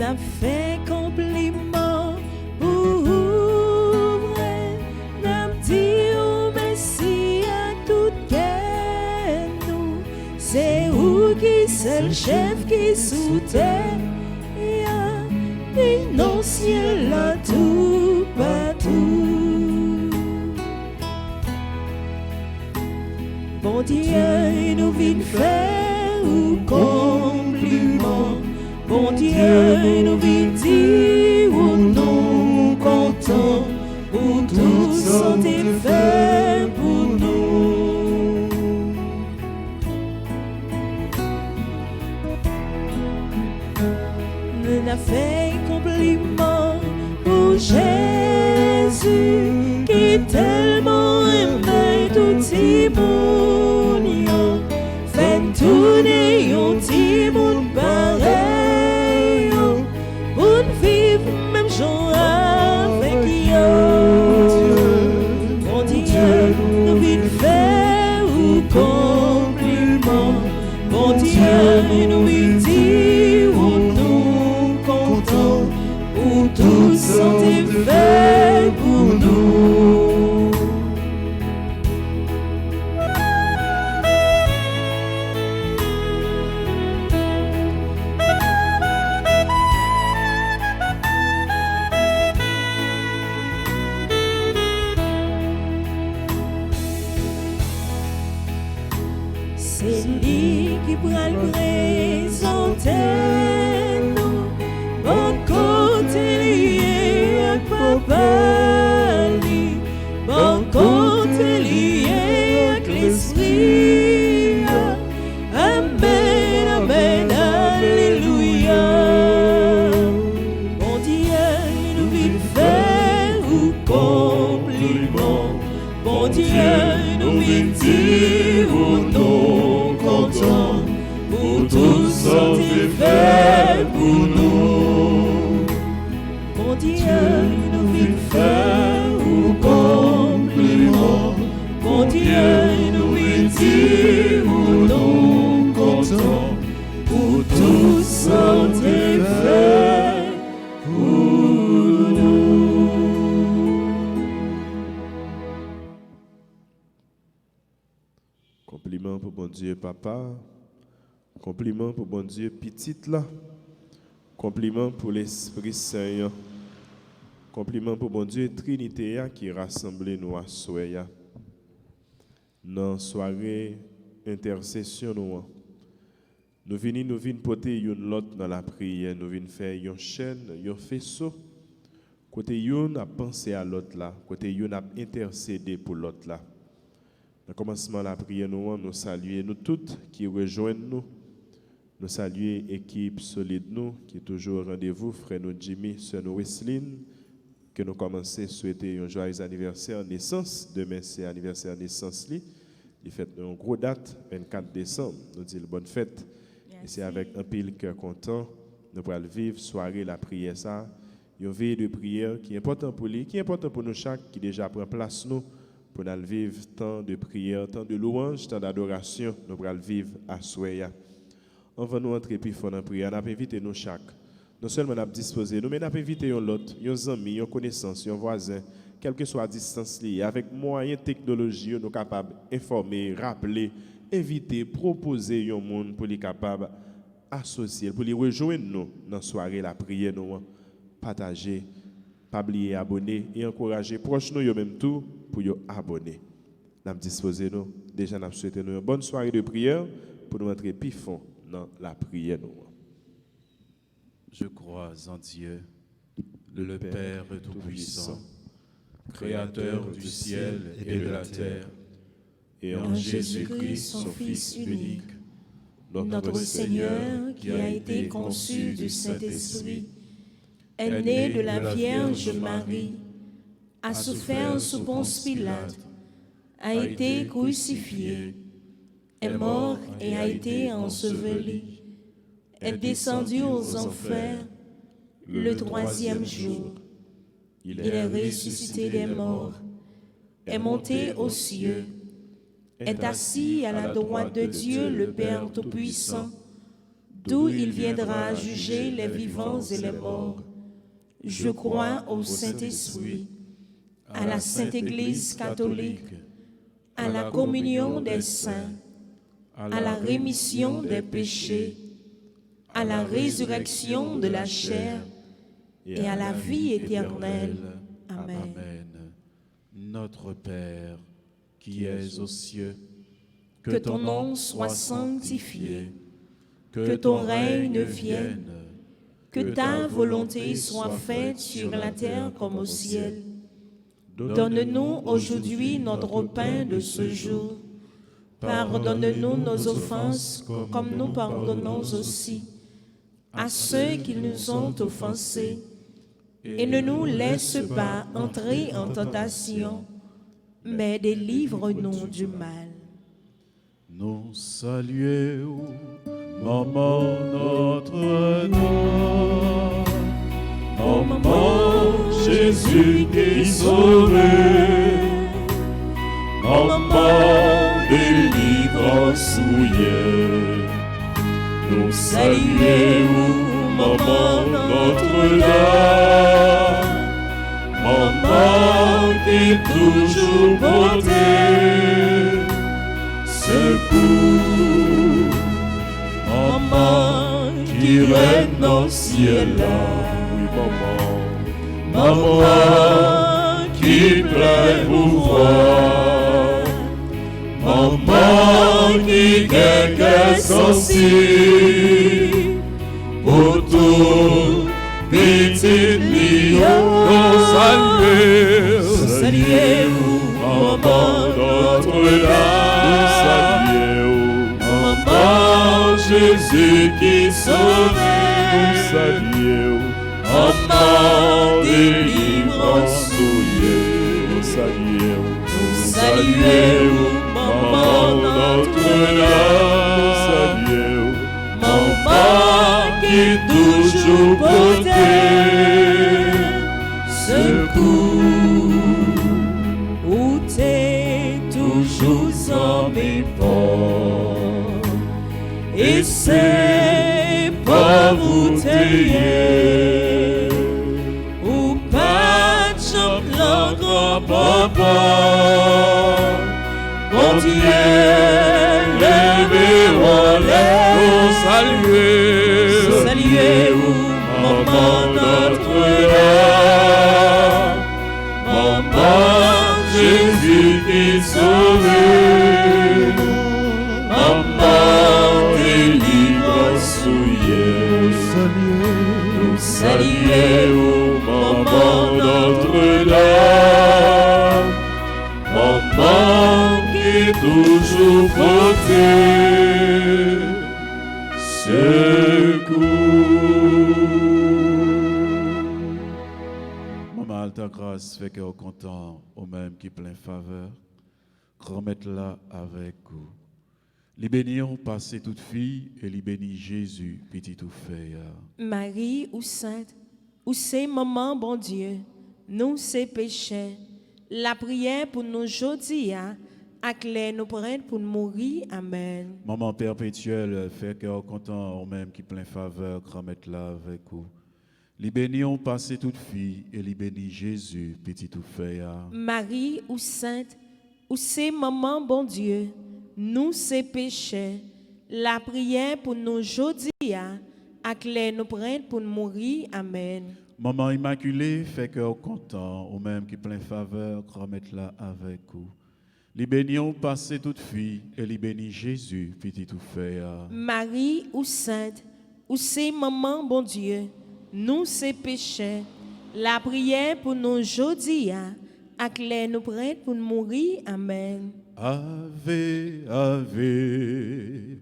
n'a fait compliment pour vrai, n'a dit au Messie à tout qu'elle nous. C'est où qui c'est le chef qui sous terre, et non ciel là tout partout. Bon Dieu, nous vîmes faire ou compliment. Bon Dieu, nous vîmes dire ou nous contents pour tout santé fait pour nous. Nous n'a fait compliment pour Jésus qui tellement aimait tout le monde, fait tourner un petit monde pareil, pour vivre même jour avec eux. Mon Dieu, nous vîmes faire ou compliment. Mon Dieu, nous vîmes dire ou nous contents pour tout santé fait pour nous. C'est lui qui pourra le présenter nous. Bon côté lié avec papa, bon côté lié avec l'esprit. Amen, amen, alléluia. Bon Dieu, nous vîmes faire ou compliment. Bon Dieu, nous vîmes dire ou nous contents pour tout santé fait pour nous. Bon Dieu, nous vîmes faire ou compliment. Bon Dieu, nous vîmes dire ou nous contents pour tout santé fait pour nous. Compliment pour bon Dieu papa, compliment pour bon Dieu petite là, compliment pour l'Esprit Saint, compliment pour bon Dieu Trinité qui rassemble nous à soya. Dans soirée intercession nous venons porter une l'autre dans la prière, nous venons faire une chaîne, un faisceau. Côté une a pensé à l'autre là, côté une a intercédé pour l'autre là. Au commencement de la prière, nous saluons nous toutes qui rejoignent nous. Nous saluons l'équipe solide nous qui est toujours au rendez-vous, frère nous Jimmy, sœur nous Wesseline, que nous commençons à souhaiter un joyeux anniversaire naissance. Demain, c'est anniversaire naissance. Il fait une grosse date, 24 décembre. Nous disons bonne fête. Merci. Et c'est avec un pile cœur content, nous pourrons vivre soirée la prière ça. Une veille de prière qui est important pour lui, qui est important pour nous chaque, qui déjà prend place nous. Pour nous vivre tant de prière, tant de louange, tant d'adoration, nous pourrons vivre à Soya. On va nous entrer puis fort en prière. Nous avons invité nous chaque. Non seulement nous avons disposé, nous avons invité l'autre, nos amis, nos connaissances, nos voisins, quelle que soit la distance liée, avec moyens technologiques, nous sommes capables d'informer, rappeler, inviter, proposer un monde pour les capables associer, pour les rejoindre nous dans la soirée, la prière, nous partager, pas oublier, abonner et encourager proches nous même tout pour vous abonner. Nous avons disposé nous, déjà nous souhaitons une bonne soirée de prière pour nous entrer plus fond dans la prière. Je crois en Dieu, le Père Tout-Puissant, Créateur du ciel et de la terre, et en Jésus-Christ, son Fils unique, notre Seigneur qui a été conçu du Saint-Esprit, est né de la Vierge Marie, a souffert sous Ponce Pilate, a été crucifié, est mort et a été enseveli, est descendu aux enfers le troisième jour. Il est ressuscité des morts, est monté aux cieux, est assis à la droite de Dieu le Père Tout-Puissant. d'où il viendra juger les vivants et les morts. Je crois au Saint-Esprit, à la Sainte Église catholique, à la communion des saints, à la rémission des péchés, à la résurrection de la chair et à la vie éternelle. Amen. Notre Père, qui es aux cieux, que ton nom soit sanctifié, que ton règne vienne, que ta volonté soit faite sur la terre comme au ciel. Donne-nous aujourd'hui notre pain de ce jour. Pardonne-nous nos offenses, comme nous pardonnons aussi à ceux qui nous ont offensés. Et ne nous laisse pas entrer en tentation, mais délivre-nous du mal. Nous saluons, Maman Notre-Dame, Maman Jésus qui sauvé, Maman délivrance souillée. Nous saluons, Maman Notre-Dame, Maman qui toujours portée secours, Maman qui règne dans le ciel là, oui maman, Maman qui plein pouvoir, Maman qui quelqu'un sensible, pour tout petit lion, saluez-vous, Maman Notre-Dame, Maman Jésus qui sauve, Maman délivrance souillée, saluez-vous, Maman Notre-Dame, Maman qui toujours portée secours, où t'es toujours en mes ports, et c'est pas vous tailler, ou pas de champ grand papa, bon Dieu, levez-vous, saluez-vous, Maman Notre-Dame, Maman Jésus qui sauve, Maman délivrance souillée. Nous saluons, Maman Notre-Dame, Maman qui toujours portée secours. Maman Alta Grâce fait cœur content, au même qui plein faveur, remettre-la avec vous. Les bénissons passer toute fille et les bénis Jésus, petit tout fait. Marie ou sainte, ou c'est maman bon Dieu, nous c'est péchés. La prière pour nous aujourd'hui, à clair nous prendre pour nous mourir. Amen. Maman perpétuelle, fait cœur content, au même qui plein faveur, remettre-la avec vous. Les bénissons passer toute fille et les bénis Jésus, petit tout fait. Marie ou sainte, ou c'est maman bon Dieu, nous c'est péchés. La prière pour nous aujourd'hui, à clair nous prendre pour nous mourir. Amen. Maman immaculée, fait cœur content, au même qui plein faveur, remettre-la avec vous. Les bénissons passer toute fille et les bénis Jésus, petit tout fait. Marie ou sainte, ou c'est maman bon Dieu, nous c'est péchés. La prière pour nous aujourd'hui, à clair nous prendre pour nous mourir. Amen. Ave, ave,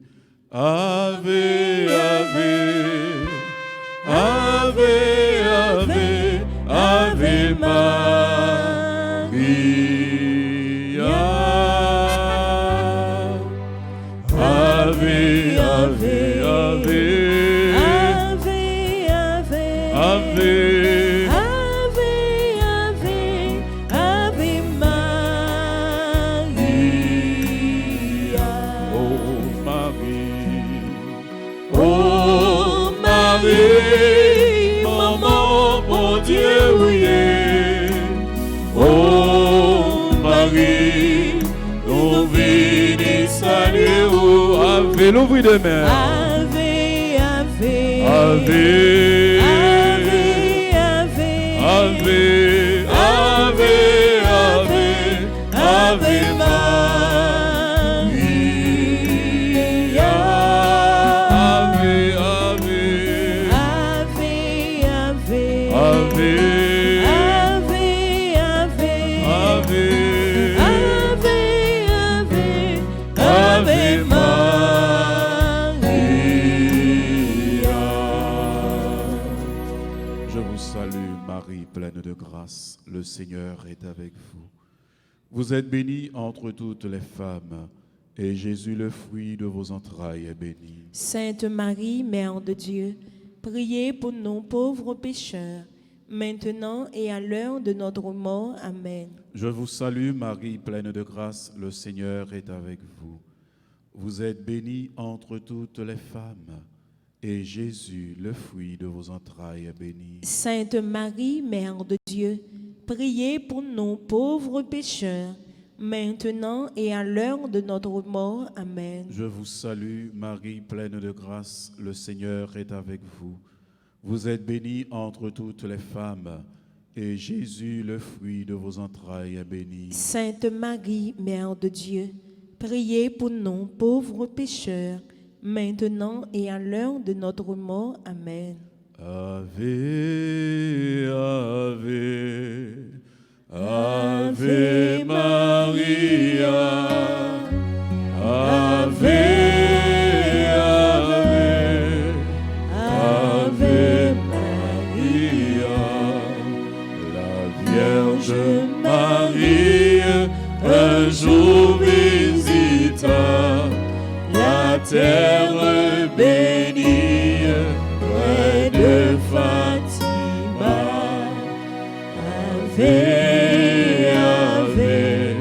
ave, ave, ave, ave, ave Maria. Ave, ave, ave, Ave, ave, ave, ave, ave Maria. oh Marie, oh Marie, maman, mon Dieu, oui. Oh Marie, nous venons saluer. Ave, l'ouvrir de mer. Ave, ave, Ave, ave, ave, Ave, Ave, Ave, Ave Maria. Ave, Ave, Ave, ave, Ave, Ave, Ave Maria. Je vous salue Marie, pleine de grâce, le Seigneur est avec vous. Vous êtes bénie entre toutes les femmes, et Jésus, le fruit de vos entrailles, est béni. Sainte Marie, Mère de Dieu, priez pour nous pauvres pécheurs, maintenant et à l'heure de notre mort. Amen. Je vous salue Marie, pleine de grâce, le Seigneur est avec vous. Vous êtes bénie entre toutes les femmes, et Jésus, le fruit de vos entrailles, est béni. Sainte Marie, Mère de Dieu, priez pour nous pauvres pécheurs, maintenant et à l'heure de notre mort. Amen. Je vous salue Marie, pleine de grâce, le Seigneur est avec vous. Vous êtes bénie entre toutes les femmes, et Jésus, le fruit de vos entrailles, est béni. Sainte Marie, Mère de Dieu, priez pour nous pauvres pécheurs, maintenant et à l'heure de notre mort. Amen. Ave, Ave, Ave Maria. Ave, Ave, Ave Maria. La Vierge Marie un jour visita la terre bénie près de Fatima. Ave, Ave,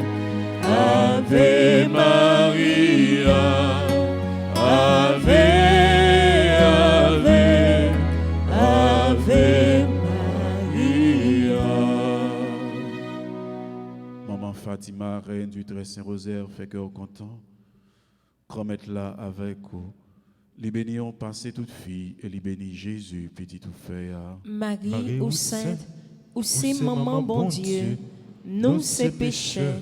Ave Maria. Ave, Ave, Ave Maria. Maman Fatima, reine du très saint rosaire, fait cœur content. Remettre-la avec vous. Les bénions passez toute fille et les bénis Jésus, petit tout fait. Marie ou sainte, ou c'est maman bon Dieu, nous ces pécheurs,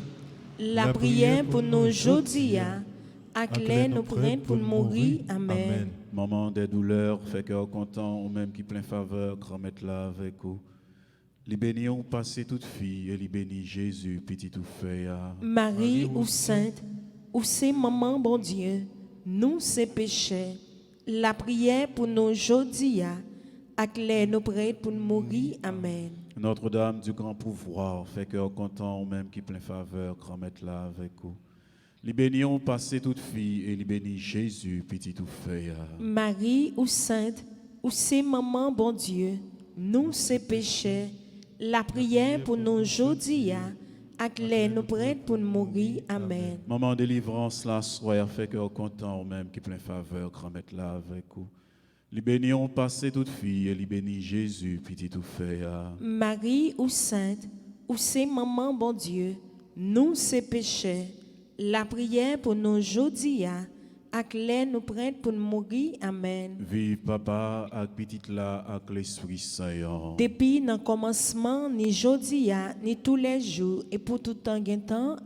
la prière pour nous aujourd'hui, à clair nous prête pour mourir. Amen. Maman des douleurs, fait cœur content, ou même qui plein faveur, remettre-la avec vous. Les bénions passez toute fille et les bénis Jésus, petit tout fait. Marie ou sainte, ou c'est maman bon Dieu, nous ces pécheurs, la prière pour nous aujourd'hui, à clair nous prête pour mourir. Amen. Notre-Dame du grand pouvoir, fait cœur content, ou même qui plein faveur, remettre-la avec vous. Les bénions passez toute fille et les bénis Jésus, petit tout fait. Marie ou sainte, ou c'est maman bon Dieu, nous ces pécheurs, la prière pour nous aujourd'hui, à clair nous prête pour mourir. Amen. Maman délivrance, la soie, fait cœur content, ou même qui plein faveur, remettre-la avec vous. Les bénions passez toute fille et les bénis Jésus, petit tout fait. Marie ou sainte, ou c'est maman bon Dieu, nous ces pécheurs, la prière pour nous aujourd'hui, à clair nous prête pour mourir. Amen. Vive papa, avec petite là, avec l'Esprit Saint. Depuis le commencement, ni aujourd'hui, ni tous les jours, et pour tout temps.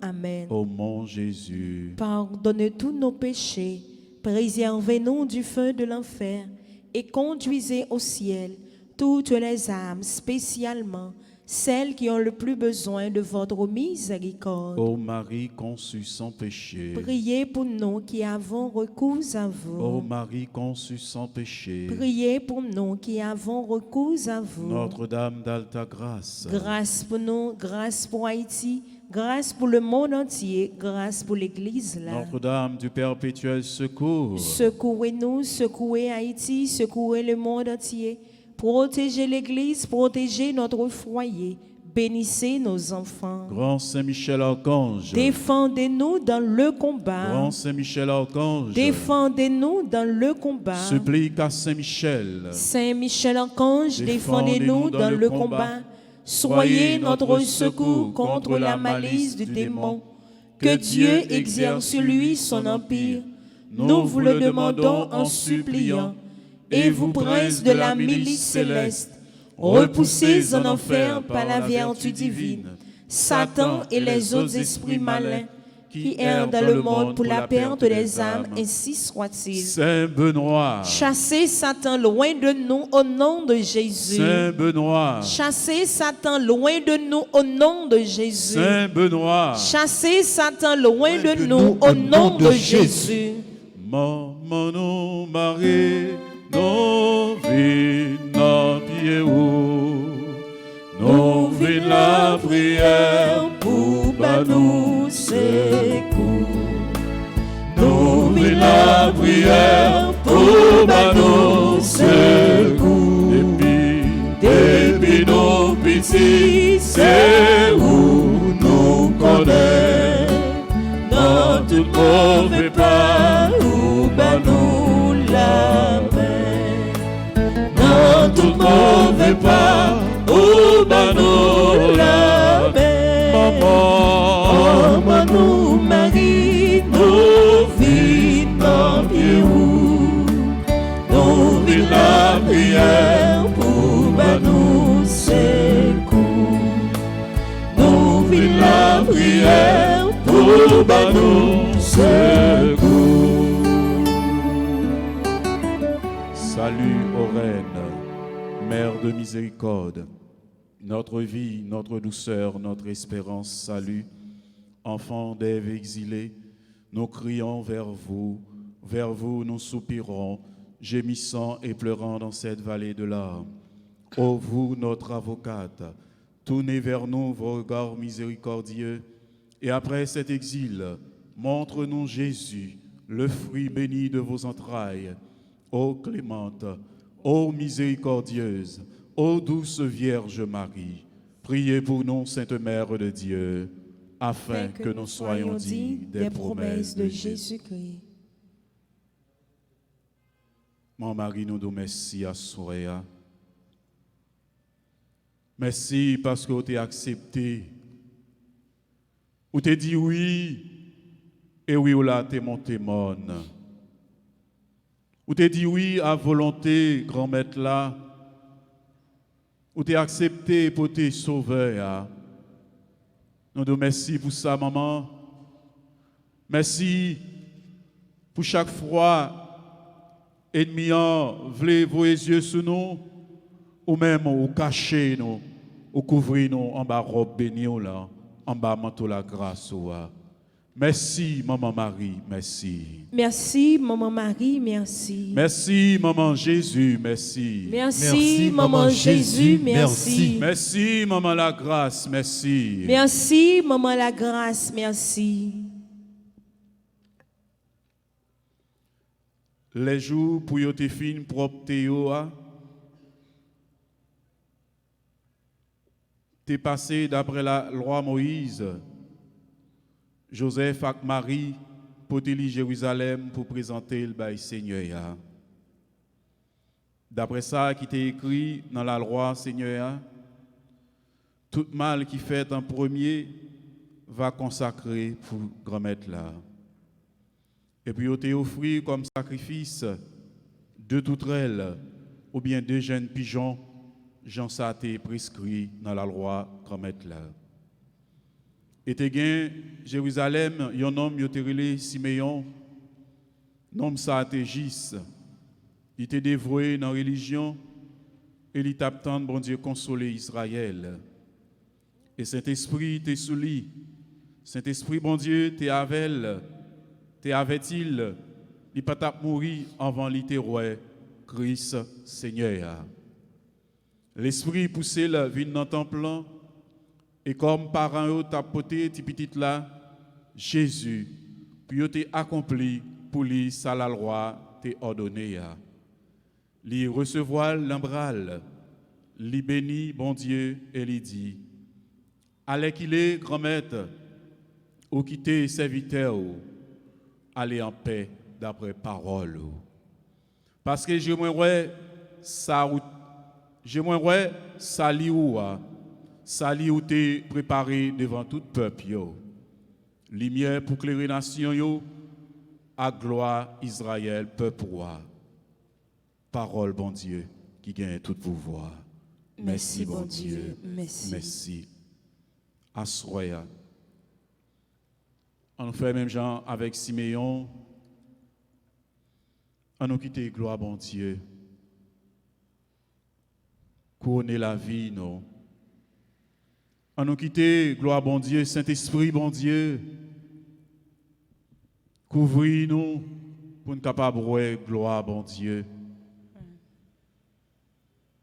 Amen. Ô mon Jésus, Pardonnez tous nos péchés, préservez-nous du feu de l'enfer, et conduisez au ciel toutes les âmes, spécialement celles qui ont le plus besoin de votre miséricorde. ô Marie conçue sans péché, Priez pour nous qui avons recours à vous. ô Marie conçue sans péché, Priez pour nous qui avons recours à vous. Notre-Dame d'Alta Grâce, Grâce pour nous, grâce pour Haïti, grâce pour le monde entier, grâce pour l'Église là. Notre-Dame du perpétuel secours, Secouez-nous, secouez Haïti, secouez le monde entier. Protégez l'Église, protégez notre foyer. bénissez nos enfants. Grand Saint-Michel Archange, Défendez-nous dans le combat. Grand Saint-Michel Archange, Défendez-nous dans le combat. supplique à Saint-Michel, Saint Michel Archange, défendez-nous dans le combat. Soyez notre secours contre la malice du démon. Que Dieu exerce sur lui son empire. Nous vous le demandons en suppliant. Et vous, princes de la milice céleste, repoussés en enfer par la vertu divine, Satan et les autres esprits malins qui errent dans le monde pour la perte des âmes, ainsi soit-il. Saint Benoît, Chassez Satan loin de nous au nom de Jésus. Saint Benoît, Chassez Satan loin de nous au nom de Jésus. Saint Benoît, Chassez Satan loin de nous au nom de Jésus. Maman nous Marie, nous venons pied haut, nous venons la prière pour nous secours. Nous venons la prière pour nous secours. Depuis nos petits, c'est où nous connaissons. Dans tout mauvais pas, où nous la main. Dans tout mauvais pas, où nous la main. Maman, maman nous Marie, nous vîmes pied où. Nous vîmes la prière pour nous secours. Nous vîmes la prière pour nous secours. Salut aux reines, Mère de miséricorde, notre vie, notre douceur, notre espérance, salut, enfants d'Ève exilés, nous crions vers vous nous soupirons, gémissant et pleurant dans cette vallée de larmes. Ô vous, notre avocate, tournez vers nous vos regards miséricordieux, et après cet exil, montre-nous Jésus, le fruit béni de vos entrailles. Ô clémente, ô miséricordieuse, ô douce Vierge Marie, priez pour nous, Sainte Mère de Dieu, afin que nous soyons dignes des promesses de Jésus-Christ. Mon Marie, nous nous merci à Soya. Merci parce que vous t'es accepté. Vous t'es dit oui, et oui, vous l'avez monté mon. Vous t'es dit oui à volonté, grand-maître là. Vous t'es accepté pour te sauver. Nous te merci pour ça, maman. Merci pour chaque fois, ennemi, voulez vos yeux sur nous, ou même ou cacher nous, ou couvrir nous en bas robe bénie là, en bas manteau la grâce. Merci, maman Marie, merci. Merci, maman Marie, merci. Merci, maman Jésus, merci. Merci, maman Jésus, merci. Merci, maman la grâce, merci. Merci, maman la grâce, merci. Les jours pour yo te fin propre t'es passé d'après la loi Moïse. Joseph et Marie pour te Jérusalem pour présenter le bail Seigneur. D'après ça qui t'est écrit dans la loi Seigneur, tout mal qui fait en premier va consacrer pour grand-maître là. Et puis, on t'a offert comme sacrifice 2 tourterelles ou bien 2 jeunes pigeons, Jean ça a été prescrit dans la loi grand-maître là. Et t'es gain Jérusalem, un homme qui était relé Siméon, nom ça a été Gis. Il était dévoué dans la religion et il t'a attendu bon Dieu consoler Israël. Et Saint-Esprit t'est sous lui. Saint-Esprit bon Dieu t'est avec t'es avait-il, il pas t'a mourir avant l'ité Christ Seigneur. L'esprit poussé la vie dans temple et comme parent t'a porté petit là Jésus puis t'es accompli pour lui ça la loi t'est ordonné lui recevoir l'embral lui béni bon Dieu et lui dit allez qu'il est, grand maître, ou quitter serviteur, aller en paix d'après parole. Parce que je m'aimerais ça sali ou te préparé devant tout peuple yo. Lumière pour éclairer nation yo, à gloire Israël peuple roi. Parole bon Dieu qui gagne tout pouvoir. Merci bon Dieu. Merci. Merci. Assoya. On fait même genre avec Siméon. On nous quitte gloire bon Dieu. Couronner la vie, non. On nous quitte gloire bon Dieu, Saint-Esprit bon Dieu. Couvrir-nous pour nous capables de gloire bon Dieu.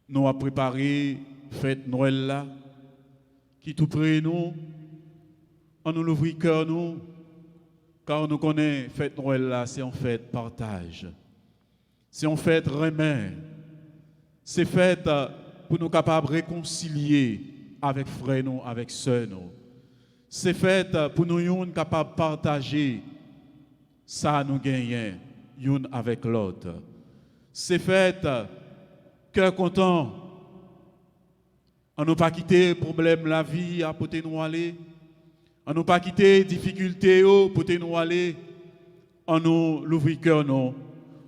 Nous avons préparé fête Noël là, qui tout près nous, on nous l'ouvre cœur nous, car nous connaissons fête Noël là, c'est en fait partage. C'est en fait remet. C'est fait pour nous capables de réconcilier avec frères nous, avec sœurs nous. C'est fait pour nous capables de partager ça nous gagnons, l'un avec l'autre. C'est fait cœur content. On n'a pas quitté problème la vie à côté nous aller. On n'a pas quitté difficulté pour côté nous aller. On nous l'ouvre cœur nous.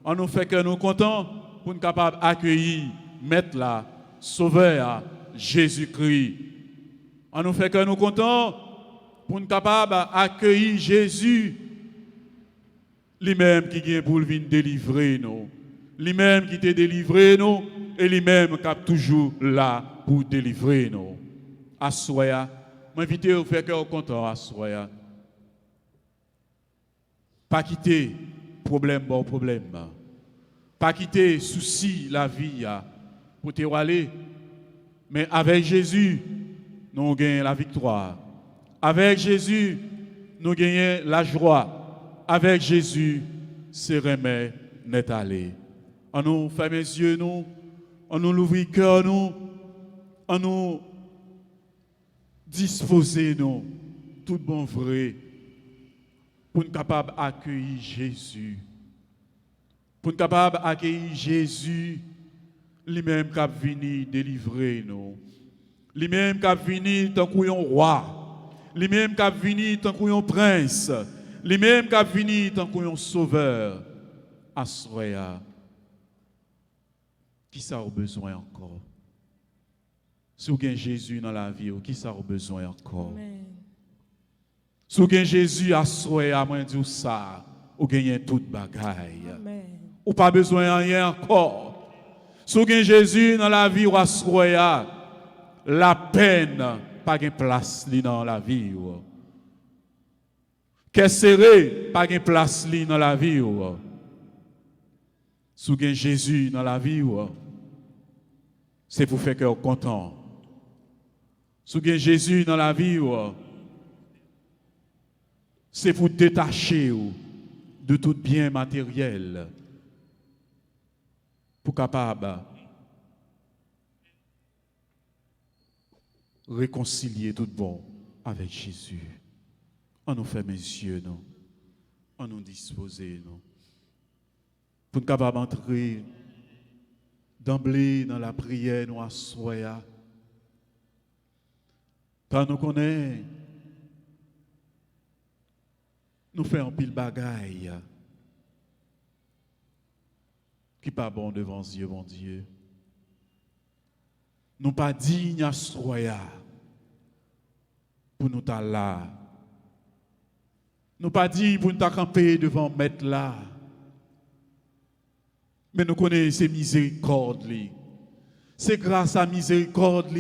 On nous fait que nous contents pour nous capables d'accueillir Maître là, Sauveur Jésus-Christ. On nous fait que nous contents pour nous capables d'accueillir Jésus, lui-même qui vient pour venir délivrer nous. Lui-même qui t'a délivré nous et lui-même qui est toujours là pour délivrer nous. Assoya, m'invite à faire que content assoya. Pas quitter problème bon problème. Pas quitter souci la vie pour te aller. Mais avec Jésus, nous gagnons la victoire. Avec Jésus, nous gagnons la joie. Avec Jésus, c'est remède n'est allé. On nous ferme les yeux, nous, on nous ouvre le cœur, nous, on nous disposer, nous, tout bon vrai, pour nous capables d'accueillir Jésus. Pour nous capables d'accueillir Jésus, lui-même qui a venu délivrer nous. Lui-même qui a venu tant qu'un roi. Lui-même qui a venu tant qu'un prince. Lui-même qui a venu tant qu'un sauveur. Assoya. Qui ça a besoin encore? Si vous avez Jésus dans la vie, qui ça a besoin encore? Amen. Si vous avez Jésus à souhait, à moi dire ça, vous gagnez toute bagaille. Amen. Ou pas besoin de rien encore. Si vous avez Jésus dans la vie, ou à souhait, la peine, pas de place dans la vie. Qu'est-ce serré, pas de place dans la vie. Si vous avez Jésus dans la vie, c'est pour faire cœur content. Si vous avez Jésus dans la vie, c'est pour détacher de tout bien matériel, pour capable réconcilier tout bon avec Jésus. On nous fait mes yeux, nous. On nous dispose, nous. Pour nous capable d'entrer d'emblée dans la prière, nous assoya. Car nous connaissons, nous faisons un pile bagaille qui pas bon devant Dieu, mon Dieu. Nous pas dignes assoya pour nous ta là. Nous pas dignes pour nous ta camper devant Maître là. Mais nous connaissons miséricorde. C'est grâce à miséricorde,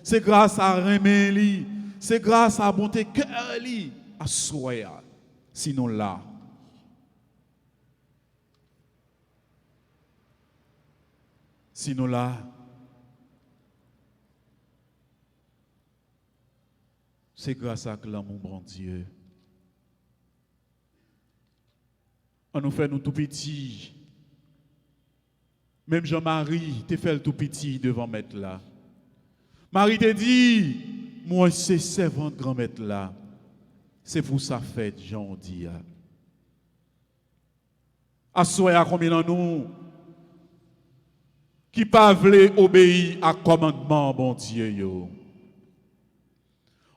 c'est grâce à remède, c'est grâce à bonté cœur, à soya. Sinon là. Sinon là. C'est grâce à l'amour, mon Dieu. On nous fait nous tout petits. Même Jean-Marie te fait le tout petit devant Maître là. Marie te dit, moi c'est servant de grand-maître là. C'est pour sa fête, Jean dit. Assoya combien dans nous qui pas veulent obéir à commandement bon Dieu yo.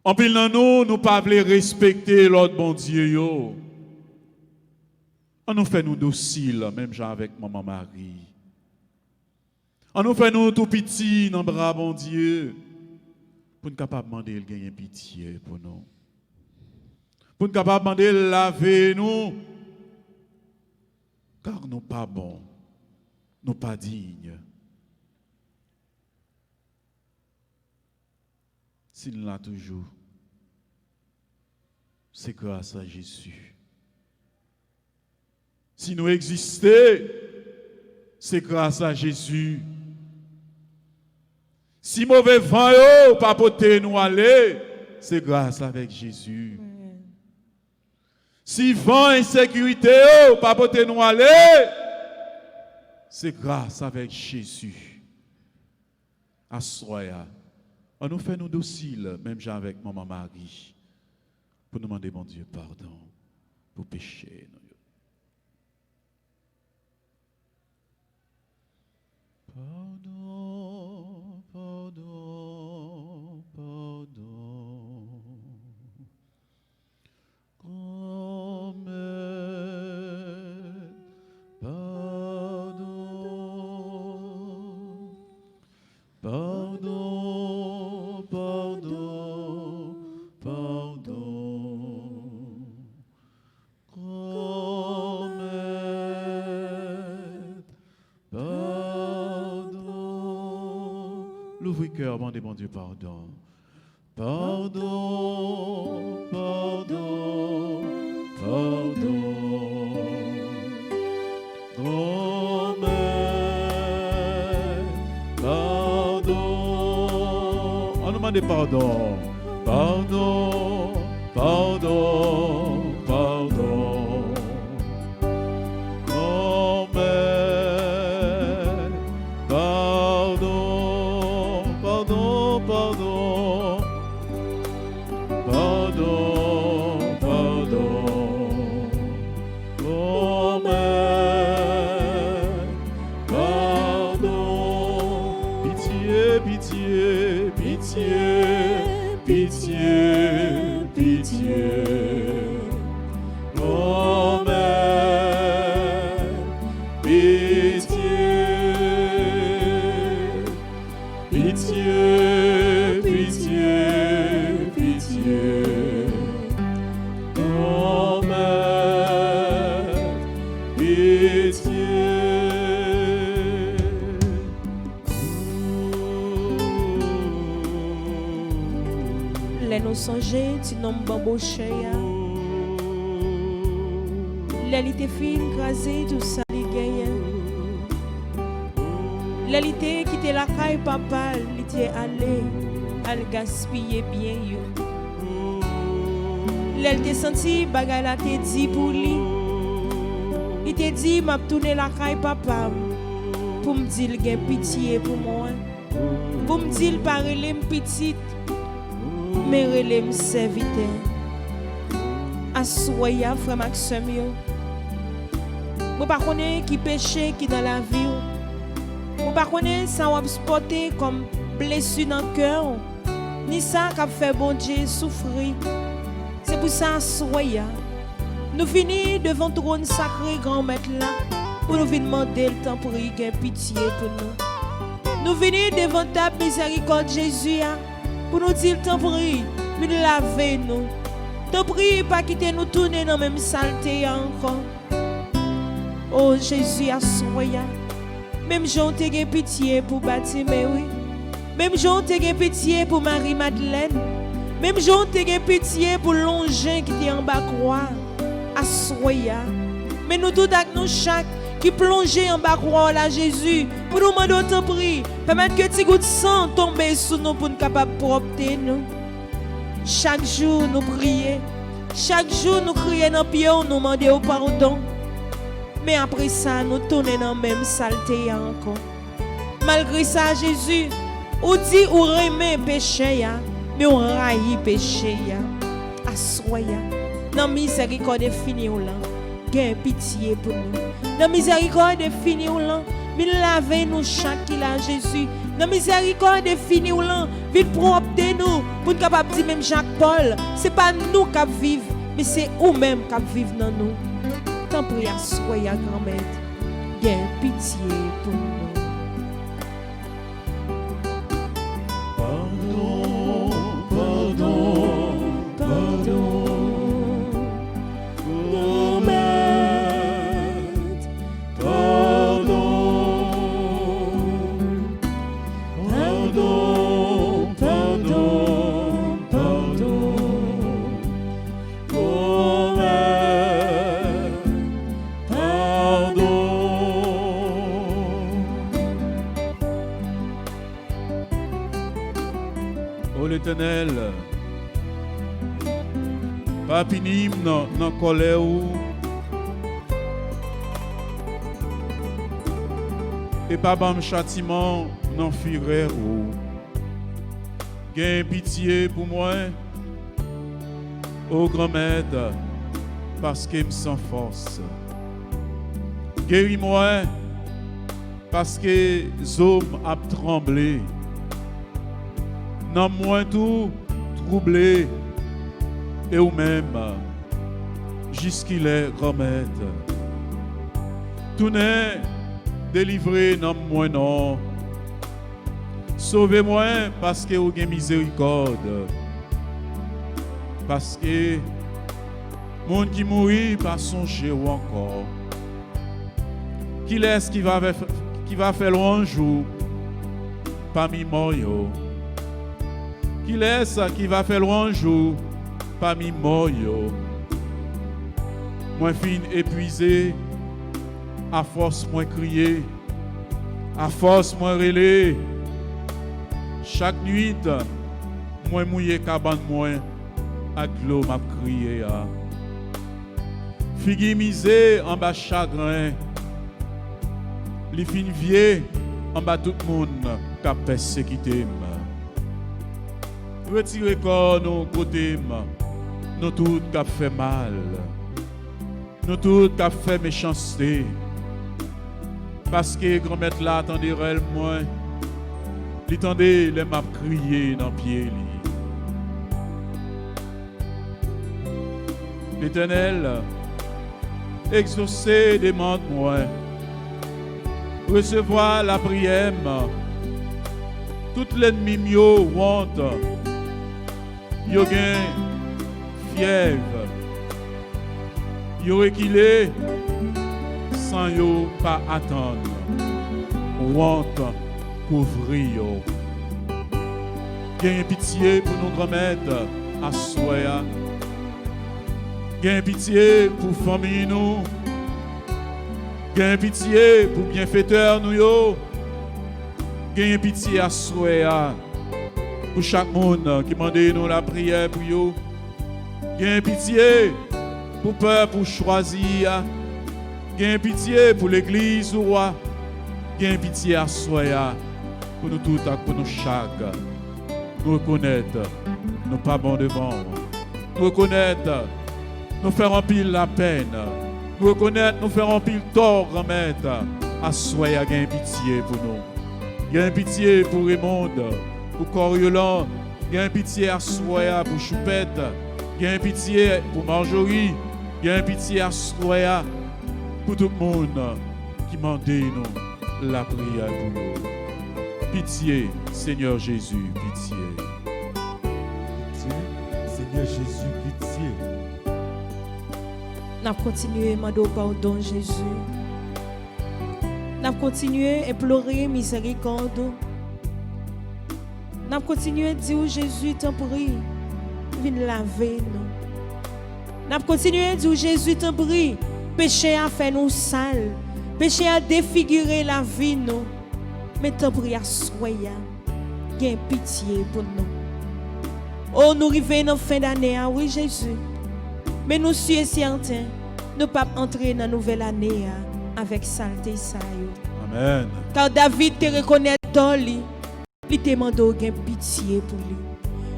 En pile dans nous pas voulons respecter l'autre bon Dieu yo. On nous fait nous dociles même genre avec maman Marie. On nous fait nous tout petit dans bras bon Dieu pour nous capable demander de gagner pitié pour nous. Pour nous capable demander de laver nous car nous pas bons, nous pas dignes. S'il l'a toujours, c'est grâce à Jésus. Si nous existons, c'est grâce à Jésus. Si mauvais vent yo pas porter nous aller, c'est grâce avec Jésus. Si vent insécurité yo pas porter nous aller, c'est grâce avec Jésus. Assoya. On nous fait nous dociles, même genre avec maman Marie, pour nous demander, mon Dieu, pardon pour pécher. Pardon, pardon, pardon. Grand-mère, pardon, pardon, pardon, pardon. Grand-mère, pardon. L'ouvre-cœur, demandez mon Dieu pardon. Pardon, pardon, pardon. Grand-mère, pardon. On nous demande pardon. Pardon, pardon, pardon. Grand-mère, pardon, pardon, pardon. Pardon, pardon. Grand-mère, pardon. Pitié, pitié, pitié, pitié, pitié. Grand-mère, pitié, pitié, pitié, pitié. Grand-mère, pitié. Les nous songer, tu n'as pas bouché. L'élité fine, crasée, tout ça, les gagnants. L'élité qui était la caille, papa, l'élité allé, elle gaspiller bien. L'élité senti, bagay la te dit pour lui. Il te dit, m'a tourné la caille, papa, pour me dire qu'il y a pitié pour moi. Pour me dire, parler petite. Mais relève serviteur. Assoya frère Maxime yo. Moi pas connais qui péché qui dans la vie. Moi pas connais ça ou sporté comme blessure dans le cœur. Ni ça qui fait bon Dieu souffrir. C'est pour ça assoya. Nous finissons devant le trône sacré grand maître là pour nous demander le temps pour y avoir pitié pour nous. Nous venons devant ta miséricorde Jésus pour nous dire tant prie, nous laver nous. Tant prie pas quitter nous tourner dans la même saleté encore. Oh Jésus assoya. Même Jean te gen pitié pour Baptiste oui. Même Jean te gen pitié pour Marie-Madeleine. Même Jean te gen pitié pour Longin qui était en bas croix. Assoya. Mais nous tous nous chaque qui plongeait en bas croix là Jésus pour nous demander autant prix permettre que petit goutte de sang tombe sur nous pour nous capable propter nous. Chaque jour nous prier, chaque jour nous crier dans pied nous demander au pardon. Mais après ça nous tourner dans même saleté encore. Malgré ça Jésus ou dit ou remet péché mais on raille péché ya. Assoya. Dans miséricorde fini ou là. Gain pitié pour nous. Dans miséricorde fini ou là. Vite laver nous chaque là Jésus. Dans miséricorde fini ou là. Vite propre nous pour être capable de dire même Jacques-Paul, c'est pas nous qui vivons, mais c'est eux-mêmes qui vivent dans nous. Tant pour y assoya grand-mère. Gain pitié pour nous. L'Éternel, pas pinim dans colère et pas bam châtiment dans fureur ou gain pitié pour moi, ô grand-mère, parce que me sens force. Guéris-moi parce que zom a tremblé. Non moins tout troublé et ou même jusqu'il est grand-mère. Tout n'est délivré non moins non. Sauvez-moi parce que vous avez miséricorde. Parce que monde qui mourit pas songer ou encore. Qui est-ce qui va faire un jour parmi moi? Qui laisse qui va faire un jour parmi moi? Moi fin épuisé, à force moi crier, à force moi relais. Chaque nuit, moi mouillé cabane moi, à l'eau m'a crié. Figi misé en bas chagrin, li fin vieux en bas tout le monde qui a persécuté. Retirez corps nos côtés, nous tous qui a fait mal, nous tous qui a fait méchanceté. Parce que grand-mère là attendait réellement, il attendait les m'a crié dans pied. L'Éternel, exaucez demande-moi, recevoir la prière, toute l'ennemi mio honte. Yo gen fièvre, yo reculé sans yo pas attendre. Honte couvrir yo. Gain pitié pour nos grand-mères à soya. Gain pitié pour famille nous. Gain pitié pour bienfaiteur nous yo. Gain pitié à soya. Pour chaque monde qui demande nous la prière pour vous. Gain pitié pour peur pour choisir. Gain pitié pour l'église ou roi. Gain pitié à soya pour nous tous, pour nous chaque. Nous reconnaître, nous pas bon devant. Nous reconnaître, nous faire en pile la peine. Nous reconnaître, nous faire en pile tort, grand-mère. À soya, gain pitié pour nous. Gain pitié pour Raymond. Pour Coriolan, il y a un pitié à Soya pour Choupette, il y a un pitié pour Marjorie, il y a un pitié à Soya pour tout le monde qui m'a dit nous la prière pour nous. Pitié, Seigneur Jésus, pitié. Pitié, Seigneur Jésus, pitié. Nous continuons à demander pardon, Jésus. Nous continuons à implorer miséricorde. Nous continuons à dire Jésus, t'en prie, viens laver nous. Nous continuons à dire Jésus, t'en prie, péché a fait nous sales, péché a défiguré la vie nous. Mais t'en prie à soya, gain pitié pour nous. Oh, nous arrivons dans la fin d'année, oui Jésus. Mais nous sommes certains, nous ne pouvons pas entrer dans la nouvelle année avec saleté. Amen. Car David te reconnaît dans lui. Il te demande gain pitié pour lui.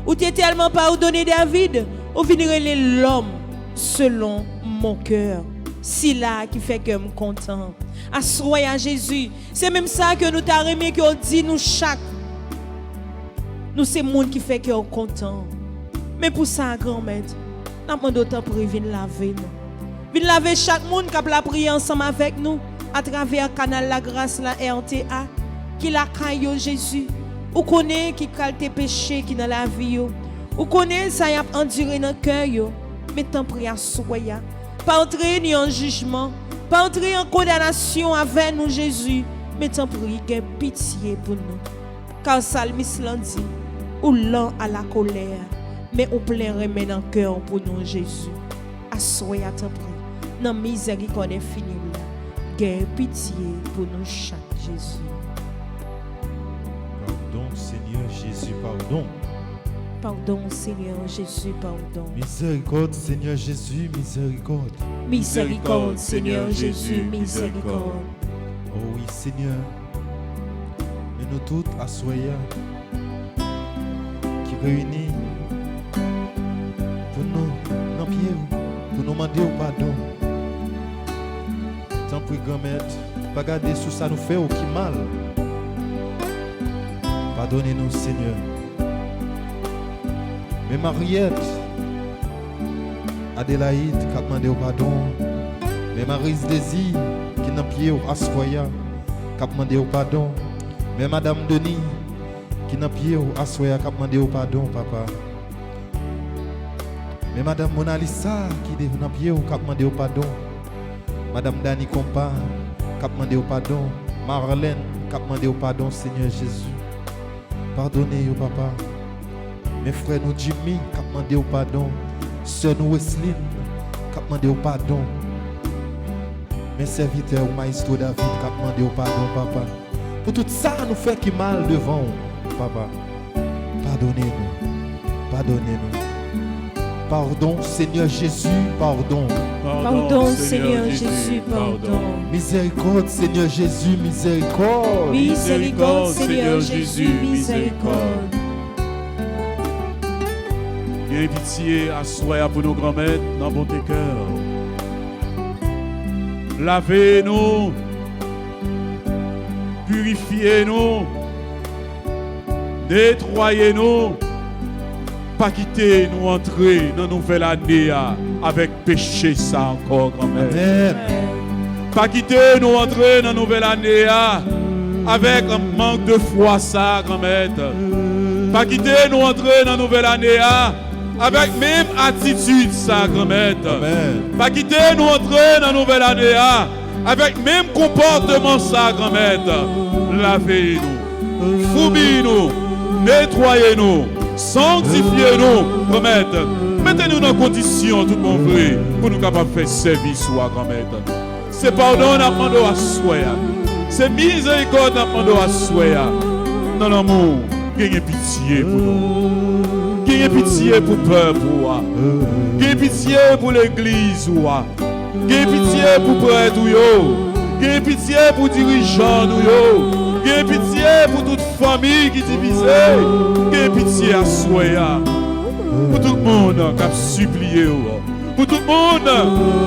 Ou t'es tellement pardonné David, ou viendrait l'homme selon mon cœur. C'est là qui fait que je suis content. Assoyez Jésus. C'est même ça que nous t'avons aimé, que dit nous chaque. Nous c'est le monde qui fait que nous sommes contents. Mais pour ça, grand-mère, nous avons d'autant pour venir laver nous. Venir laver chaque monde qui a prié ensemble avec nous à travers le canal La Grâce, la RTA, qui l'a caillé Jésus. Ou connaît qui a tes péchés qui dans la vie. Ou connaît ça y a enduré dans le cœur. Mais tant prie à soya. Pas entrer ni en jugement. Pas entrer en condamnation avec nous, Jésus. Mais tant prie, gain pitié pour nous. Car Salmis l'a dit, ou lent à la colère, mais ou plein remède dans le cœur pour nous, Jésus. Assoya tant prie. Dans la miséricorde infinie, gain pitié pour nous chaque, Jésus. Pardon, Seigneur Jésus, pardon. Pardon, Seigneur Jésus, pardon. Miséricorde, Seigneur Jésus, miséricorde. Miséricorde, Seigneur Jésus, miséricorde. Oh oui, Seigneur. Mais nous tous, assoyés, qui réunis pour nous, dans pied, pour nous demander au pardon. Tant pis, grand-mère, pas garder sous ça nous fait aucun mal. Pardonnez-nous, Seigneur. Mais Mariette, Adélaïde, qui a demandé au pardon. Mais Marise Désir, qui n'a pied au Assoya, qui a demandé au pardon. Mais Madame Denis, qui n'a pied au Assoya, qui a demandé au pardon, papa. Mais Madame Mona Lisa, qui n'a pied au, qui a demandé au pardon. Madame Dani Compa, qui a demandé au pardon. Marlène, qui a demandé au pardon, Seigneur Jésus. Pardonnez, papa. Mes frères, nous Jimmy, qui a demandé au pardon. Sœur nous Wesley, qui a demandé au pardon. Mes serviteurs, Maestro David, qui a demandé au pardon, papa. Pour tout ça, nous fait qui mal devant, papa. Pardonnez-nous. Pardonnez-nous. Pardon, Seigneur Jésus, pardon. Pardon, Seigneur Jésus, pardon. Miséricorde, Seigneur Jésus, miséricorde. Miséricorde, Seigneur Jésus, miséricorde. Viens pitié, assoyez pour nos grands-mères dans bon cœur. Lavez-nous, purifiez-nous, nettoyez-nous, pas quitter nous entrer dans la nouvelle année avec péché ça encore, grand-mère. Amen. Pas quitter nous entrer dans la nouvelle année avec un manque de foi ça, grand-mère. Pas quitter nous entrer dans la nouvelle année avec même attitude ça, grand-mère. Pas quitter nous entrer dans la nouvelle année avec même comportement ça, grand-mère. Lavez-nous, fouillez-nous, nettoyez-nous, sanctifiez-nous, grand-mère. Mettez-nous dans condition tout mon frère pour nous capables de faire service, grand-mère. C'est pardon à demander à soi. C'est miséricorde à demander à soi. Dans l'amour, gagnez pitié pour nous. Gagnez pitié pour le peuple. Gagnez pitié pour l'église. Gagnez pitié pour le prêtre. Gagnez pitié pour les dirigeants. Gagnez pitié pour toute famille qui est divisée. Gagnez pitié à soi. Pour tout le monde qui a supplié. Pour tout le monde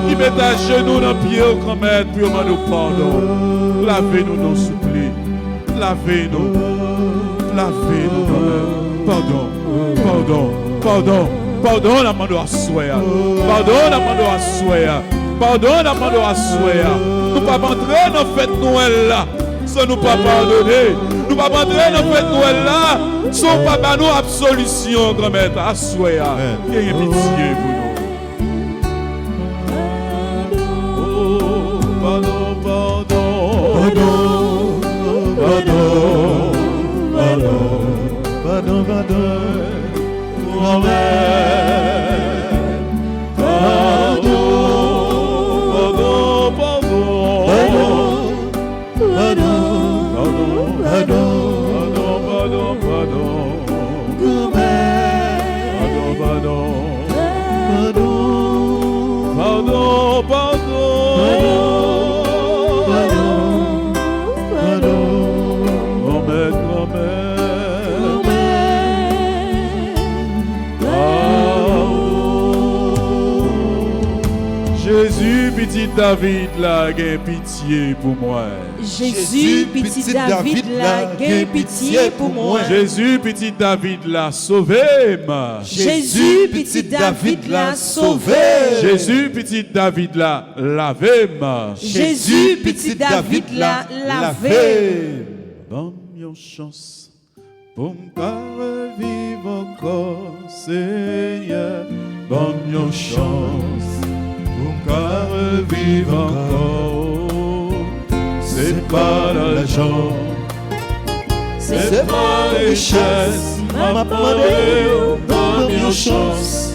qui met à genoux dans le pied au grand-mère pour demander pardon. Lavez-nous nos supplies. Lavez-nous. Lavez-nous, grand-mère. Pardon. Pardon. Pardon. Pardon, la mando à soi. Pardon, la mando à soi. Pardon, la mando à soi. Nous ne pouvons pas entrer dans la fête Noël là sans nous pas pardonner. Nous ne pouvons pas entrer dans la fête Noël là sans pas nous absolution, grand-mère. À soi. Ayez pitié pour nous. Pardon, pardon, pardon, pardon, pardon, pardon, grand-mère. Pardon, pardon, pardon, pardon, pardon, pardon, pardon, grand-mère. Pardon, pardon, pardon, pardon. petit David, là, gain pitié pour moi. Jésus, petit David, là, gain pitié pour moi. Jésus, petit David, là, sauvez-moi. Jésus, petit David, là, sauvé. Jésus, petit David, là, lavez-moi. Jésus, petit David, là, lavé. Donne une chance pour me revivre encore, Seigneur. Donne une chance pour me revivre encore. C'est pas l'argent, c'est pas la richesse, m'a demandé. Donne une chance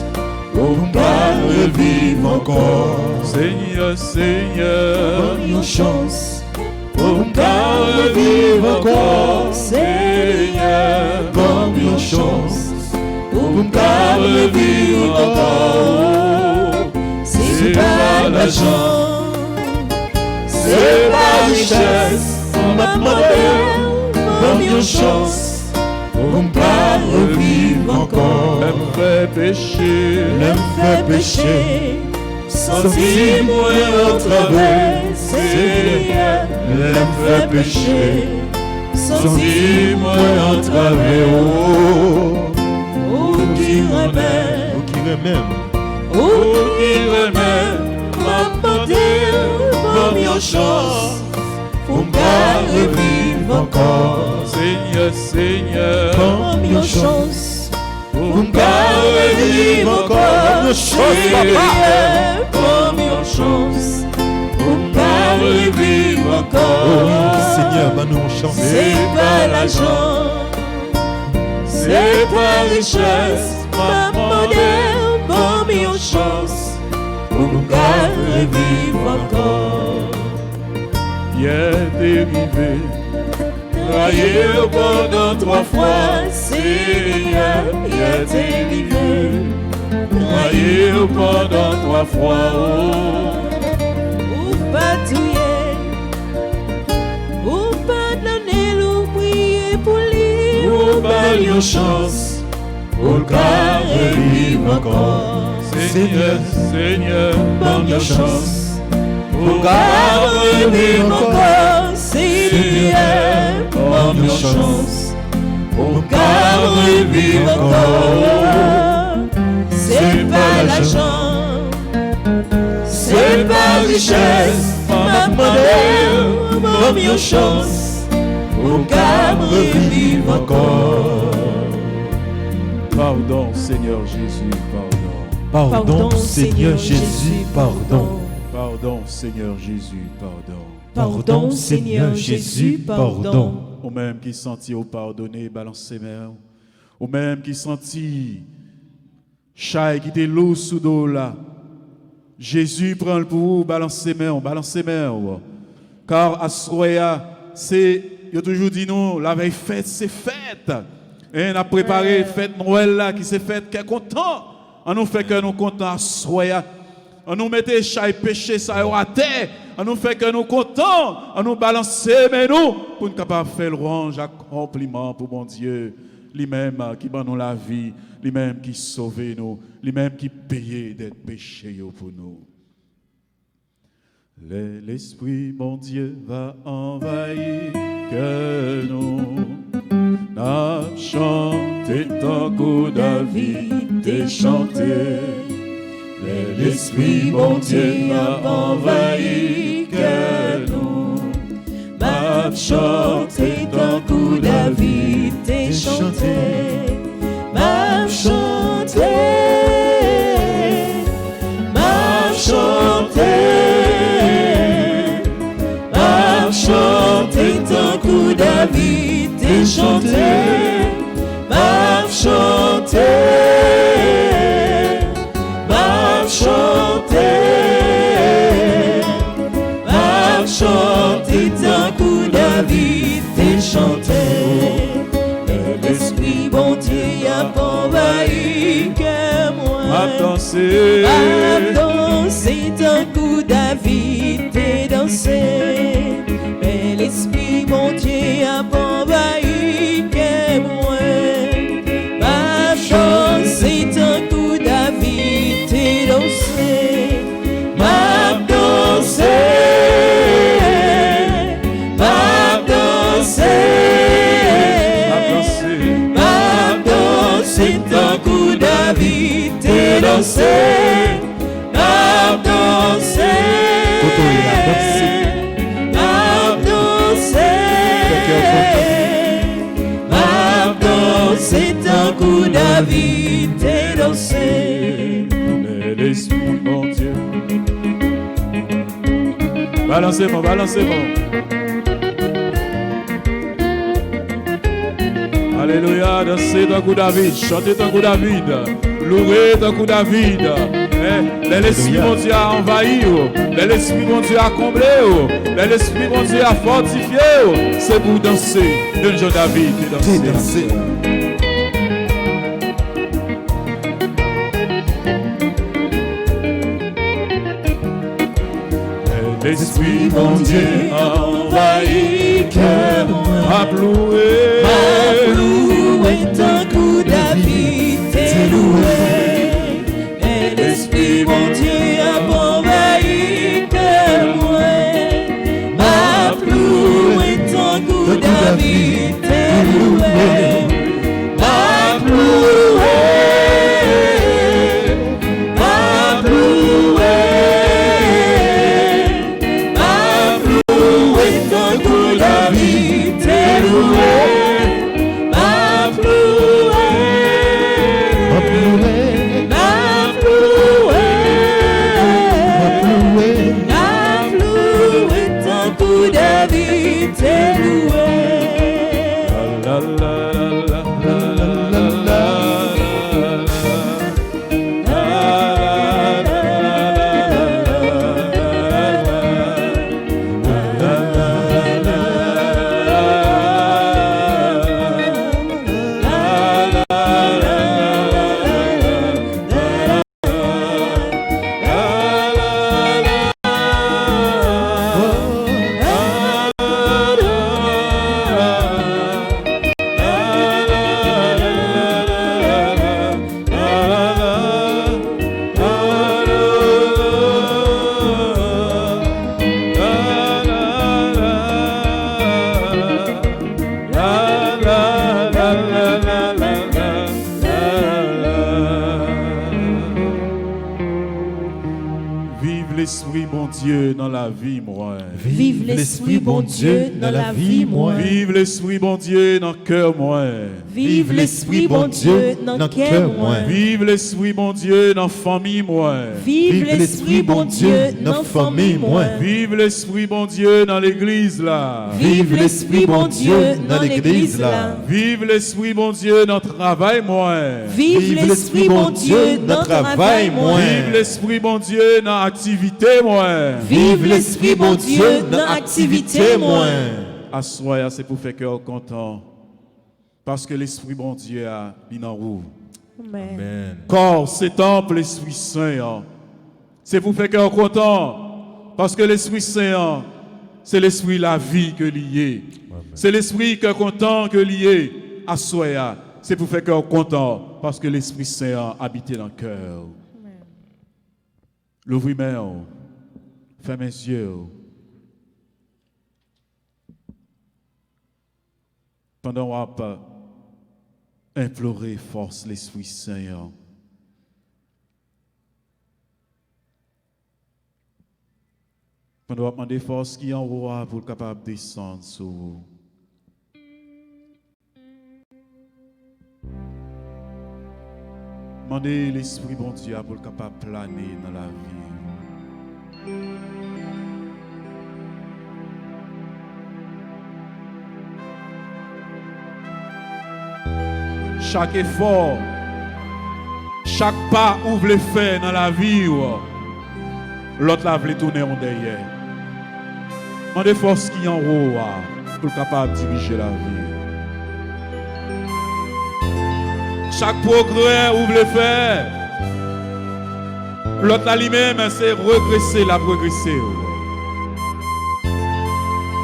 pour me revivre encore. Seigneur, Seigneur, Donne une chance pour me revivre encore. Seigneur, Donne une chance pour me revivre encore. c'est pas l'argent, c'est pas richesse, m'a demandé. donne une chance pour me revivre encore. L'aime fait pécher, L'aime fait pécher, senti-moi au travers. Seigneur, L'aime fait pécher, senti-moi au travers. oh, qui remet, Ou qui remène. oh, Qui remet m'a demandé, donne une chance pour me revivre encore. Seigneur, Seigneur, donne une chance, pour me revivre encore. Donne une chance, Seigneur, donne une chance, pour me revivre encore. Seigneur, va nous chanter. C'est pas l'argent, c'est pas richesse, m'a demandé, donne une chance, pour me revivre encore. Pierre dérivé, raillé pendant 3 fois. Seigneur, Pierre dérivé, Raillé pendant 3 fois. ou patouiller, ou pardonner, ou prier pour lui, ou Donne une chance pour le revivre encore. Seigneur, Seigneur, donne une chance pour le revivre encore. Seigneur, Donne une chance pour le revivre encore. c'est pas l'argent, c'est pas richesse, m'a demandé, donne une chance, pour me revivre encore. Pardon, Seigneur Jésus, pardon. Pardon, Seigneur Jésus, pardon. Pardon, Seigneur Jésus, pardon. Pardon, Seigneur Jésus, pardon. Ou même qui sentit au pardonner, balance ses mains. Ou même qui sentit chai qui était lourd sous dos là. Jésus prend le pour vous, balance ses mains, balance ses mains. Car à Soya, c'est, il a toujours dit non, la veille fête, c'est fête. Et on a préparé fête Noël là, qui s'est faite, qui est content. On nous fait que nous contents à Soya. On nous mettait chai péché, ça à terre. On nous fait que nous contents. On nous balance mais nous, pour nous capables de faire le range, accomplissement pour mon Dieu. Lui-même qui bat nous la vie, lui-même qui sauve nous, lui-même qui paye d'être péché pour nous. L'Esprit, mon Dieu, va envahir que nous. N'a chanté tant que David et chanté. L'Esprit, mon Dieu, va envahir que nous. M'a chanté tant que David et chanté. M'a chanté, m'a chanté, m'a chanté tant que David et chanté. M'a chanté, m'a chanté, m'a chanté tant que David et chanté. L'Esprit bon Dieu a envahi que moi. M'a dansé, tant que David et dansé. Mais l'Esprit bon Dieu a envahi que moi. M'a dansé tant que David et dansé. M'a dansé danser, n'a danser, n'a danser, tant que David t'est dansé. L'Esprit, mon Dieu. Balancez-moi, balancez-moi. Alléluia, dansez tant que David, chantez tant que David, louez tant que David. L'Esprit, mon Dieu, a envahi, l'Esprit, mon Dieu, a comblé, l'Esprit, mon Dieu, a fortifié. C'est pour danser, de Jean David, et danser. L'Esprit, mon Dieu, a envahi cœur, a loué, tant que David t'est loué. L'Esprit, mon Dieu, a envahi cœur, m'a loué, tant que David t'est loué. M'a loué, m'a loué. David t'est loué, m'a loué, m'a loué, tant que David t'est loué. la la la la la la. l'Esprit bon Dieu dans la vie, moi. Vive l'Esprit bon Dieu dans la vie, moi. Vive l'Esprit bon Dieu dans le cœur, moi. Vive l'Esprit bon Dieu dans le cœur, moi. Vive l'Esprit bon Dieu dans la famille, moi. Vive l'Esprit bon Dieu dans la famille, moi. Vive l'Esprit bon Dieu dans l'église, là. Vive l'Esprit bon Dieu dans l'église, là. Vive l'Esprit bon Dieu dans le travail, moi. Vive l'Esprit bon Dieu dans le travail, moi. Vive l'Esprit bon Dieu dans l'activité, moi. Vive l'Esprit bon Dieu dans l'activité, moi. Assoya, c'est pour faire cœur content. Parce que l'Esprit bon Dieu a mis en roue. Amen. Corps, c'est temple, l'Esprit Saint. C'est pour faire cœur content. Parce que l'Esprit Saint, c'est l'Esprit la vie que lié. C'est l'Esprit que content que lié. Assoya, c'est pour faire cœur content. Parce que l'Esprit Saint habite dans le cœur. L'ouvre mes mains. Ferme mes yeux. Pendant qu'on va implorer force l'Esprit Saint. Pendant qu'on va demander force qui en haut pour être capable de descendre sur vous. Demandez l'Esprit bon Dieu pour être capable de planer dans la vie. Chaque effort, chaque pas où vous voulez faire dans la vie, l'autre là voulait tourner en derrière. Demandez force qui en haut pour être capable de diriger la vie. Chaque progrès où vous voulez faire, l'autre là lui-même, c'est regresser, la progresser.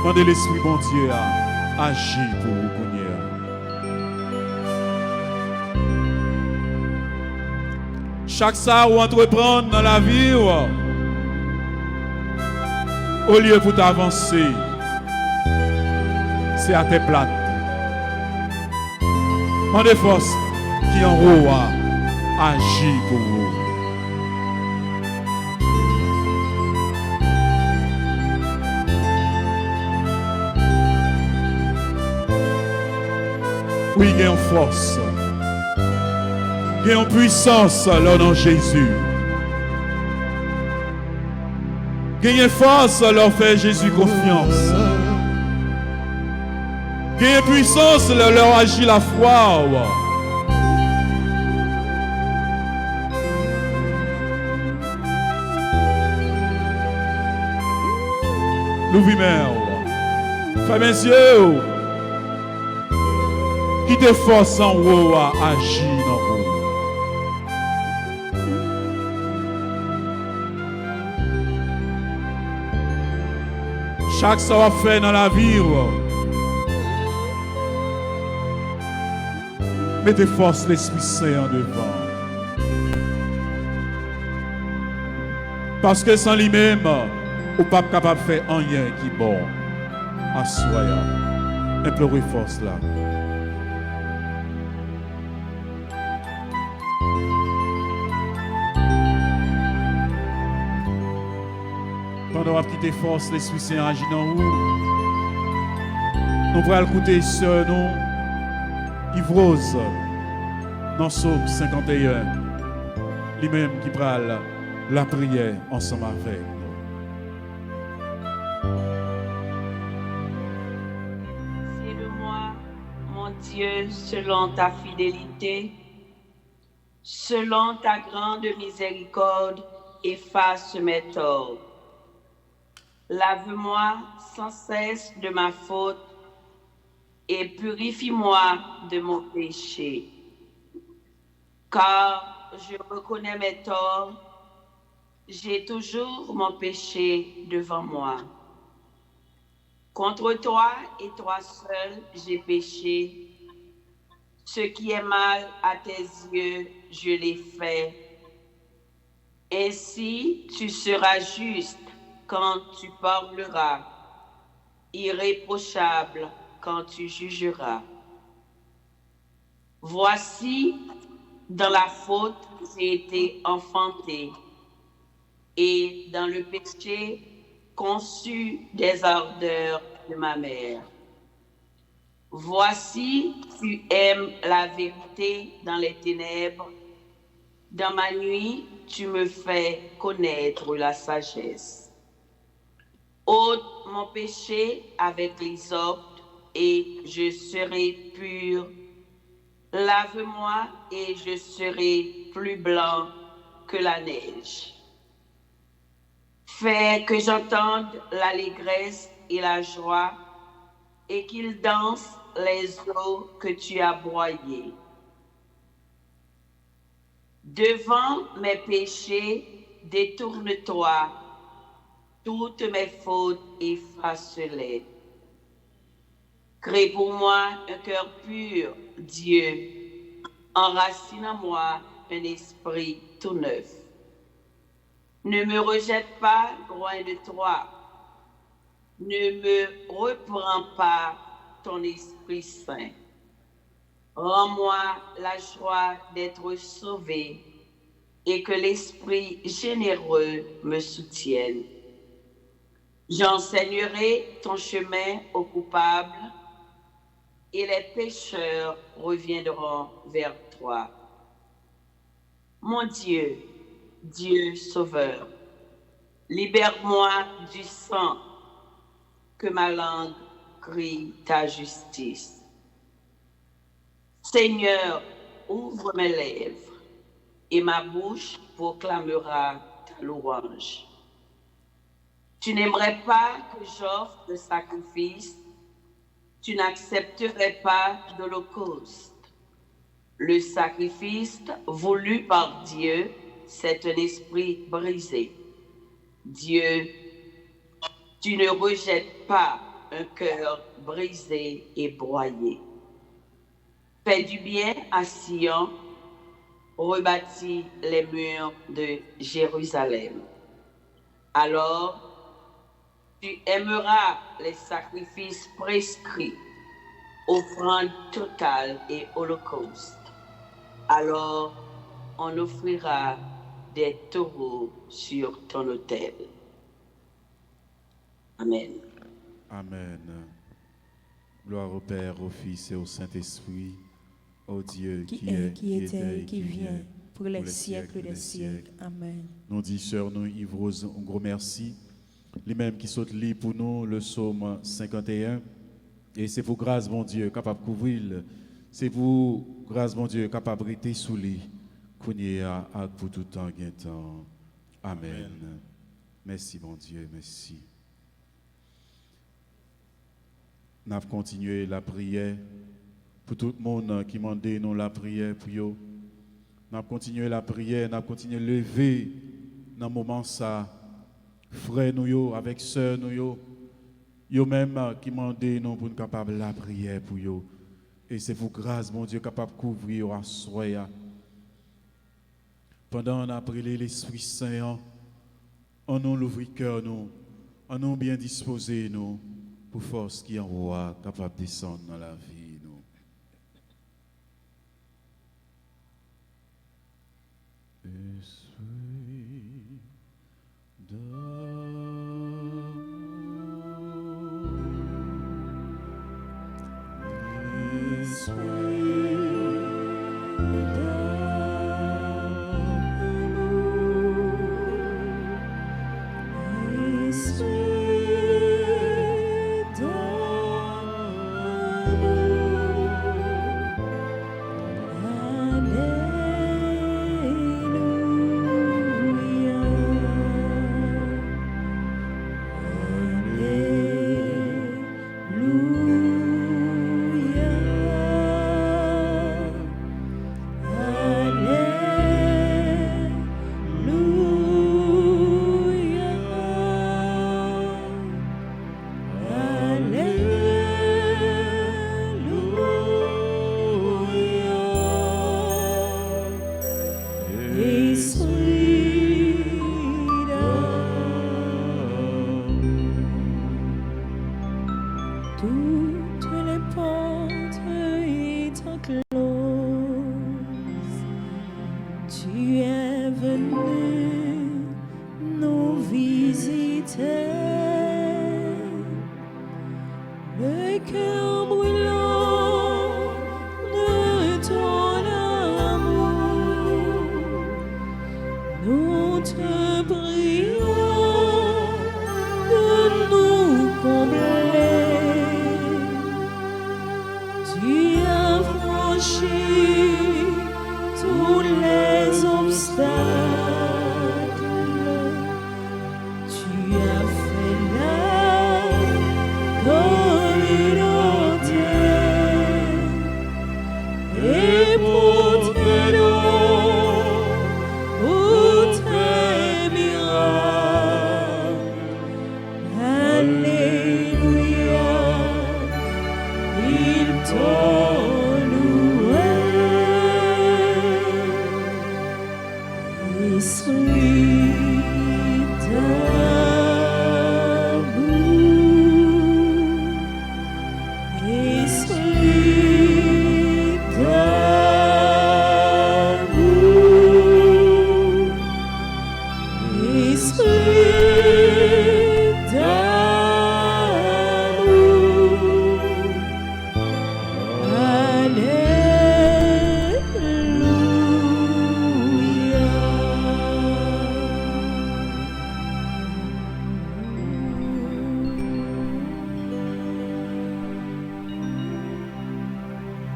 Demandez l'Esprit bon Dieu à agir pour vous connaître. Chaque ça ou entreprendre dans la vie, au lieu pour t'avancer, c'est à tes plates. Demandez force qui en haut agit pour vous. l'esprit gagne en force, gagne en puissance là dans Jésus. Gagne force leur faire Jésus confiance. Gagne puissance leur agir la foi. L'ouvre-mère, fais mes yeux, qui te force en haut à agir dans vous. Chaque ça va faire dans la vie, mettez force l'Esprit Saint en devant. Parce que sans lui-même, ou pas capable de faire rien qui est bon. Assoya. Implorez force là. Pendant la petite force, l'Esprit Saint agit dans vous. Nous pourrons écouter ce nom, Yves-Rose, dans Psaume 51. Lui-même qui parle la prière ensemble avec nous. Dieu, selon ta fidélité, selon ta grande miséricorde, efface mes torts. Lave-moi sans cesse de ma faute et purifie-moi de mon péché. Car je reconnais mes torts, j'ai toujours mon péché devant moi. Contre toi et toi seul, j'ai péché. Ce qui est mal à tes yeux, je l'ai fait. Ainsi, tu seras juste quand tu parleras, irréprochable quand tu jugeras. Voici, dans la faute, j'ai été enfanté, et dans le péché, conçu des ardeurs de ma mère. Voici, tu aimes la vérité dans les ténèbres. Dans ma nuit, tu me fais connaître la sagesse. Ôte mon péché avec l'hysope et je serai pur. Lave-moi et je serai plus blanc que la neige. Fais que j'entende l'allégresse et la joie et qu'ils dansent les eaux que tu as broyées. Devant mes péchés, détourne-toi. Toutes mes fautes, efface-les. Crée pour moi un cœur pur, Dieu. Enracine en moi un esprit tout neuf. Ne me rejette pas loin de toi. Ne me reprends pas ton Esprit Saint. Rends-moi la joie d'être sauvé et que l'Esprit généreux me soutienne. J'enseignerai ton chemin aux coupables et les pécheurs reviendront vers toi. Mon Dieu, Dieu sauveur, libère-moi du sang, que ma langue crie ta justice. Seigneur, ouvre mes lèvres et ma bouche proclamera ta louange. Tu n'aimerais pas que j'offre de sacrifice, tu n'accepterais pas d'holocauste. Le sacrifice voulu par Dieu, c'est un esprit brisé. Dieu, tu ne rejettes pas un cœur brisé et broyé. Fais du bien à Sion, rebâtis les murs de Jérusalem. Alors, tu aimeras les sacrifices prescrits, offrandes totales et holocaustes. Alors, on offrira des taureaux sur ton autel. Amen. Amen. Gloire au Père, au Fils et au Saint-Esprit, ô Dieu, qui est, qui était et qui vient, pour les siècles des siècles. Amen. Nous disons, sœur, nous, Yves Rose, un gros merci. Lui-même qui saute lit pour nous le psaume 51. Et c'est pour grâce, mon Dieu, capable de couvrir. C'est pour grâce, mon Dieu, capable de rester sous lui. Qu'on y a pour tout temps, temps. Amen. Merci, mon Dieu, merci. Nous avons continué la prière pour tout le monde qui m'a demandé nous la prière pour eux. Nous avons continué la prière, nous avons continué à lever dans le moment ça. Frères nous avec sœurs nous yo même qui m'ont demandé nous pour nous capable la prière pour eux. Et c'est pour grâce, mon Dieu, capable de couvrir à soi. Pendant qu'on a prié l'Esprit Saint, on nous l'ouvre cœur nous, on nous bien disposé nous pour force qui en roi capable de descendre dans la vie nous. Esprit d'amour, Esprit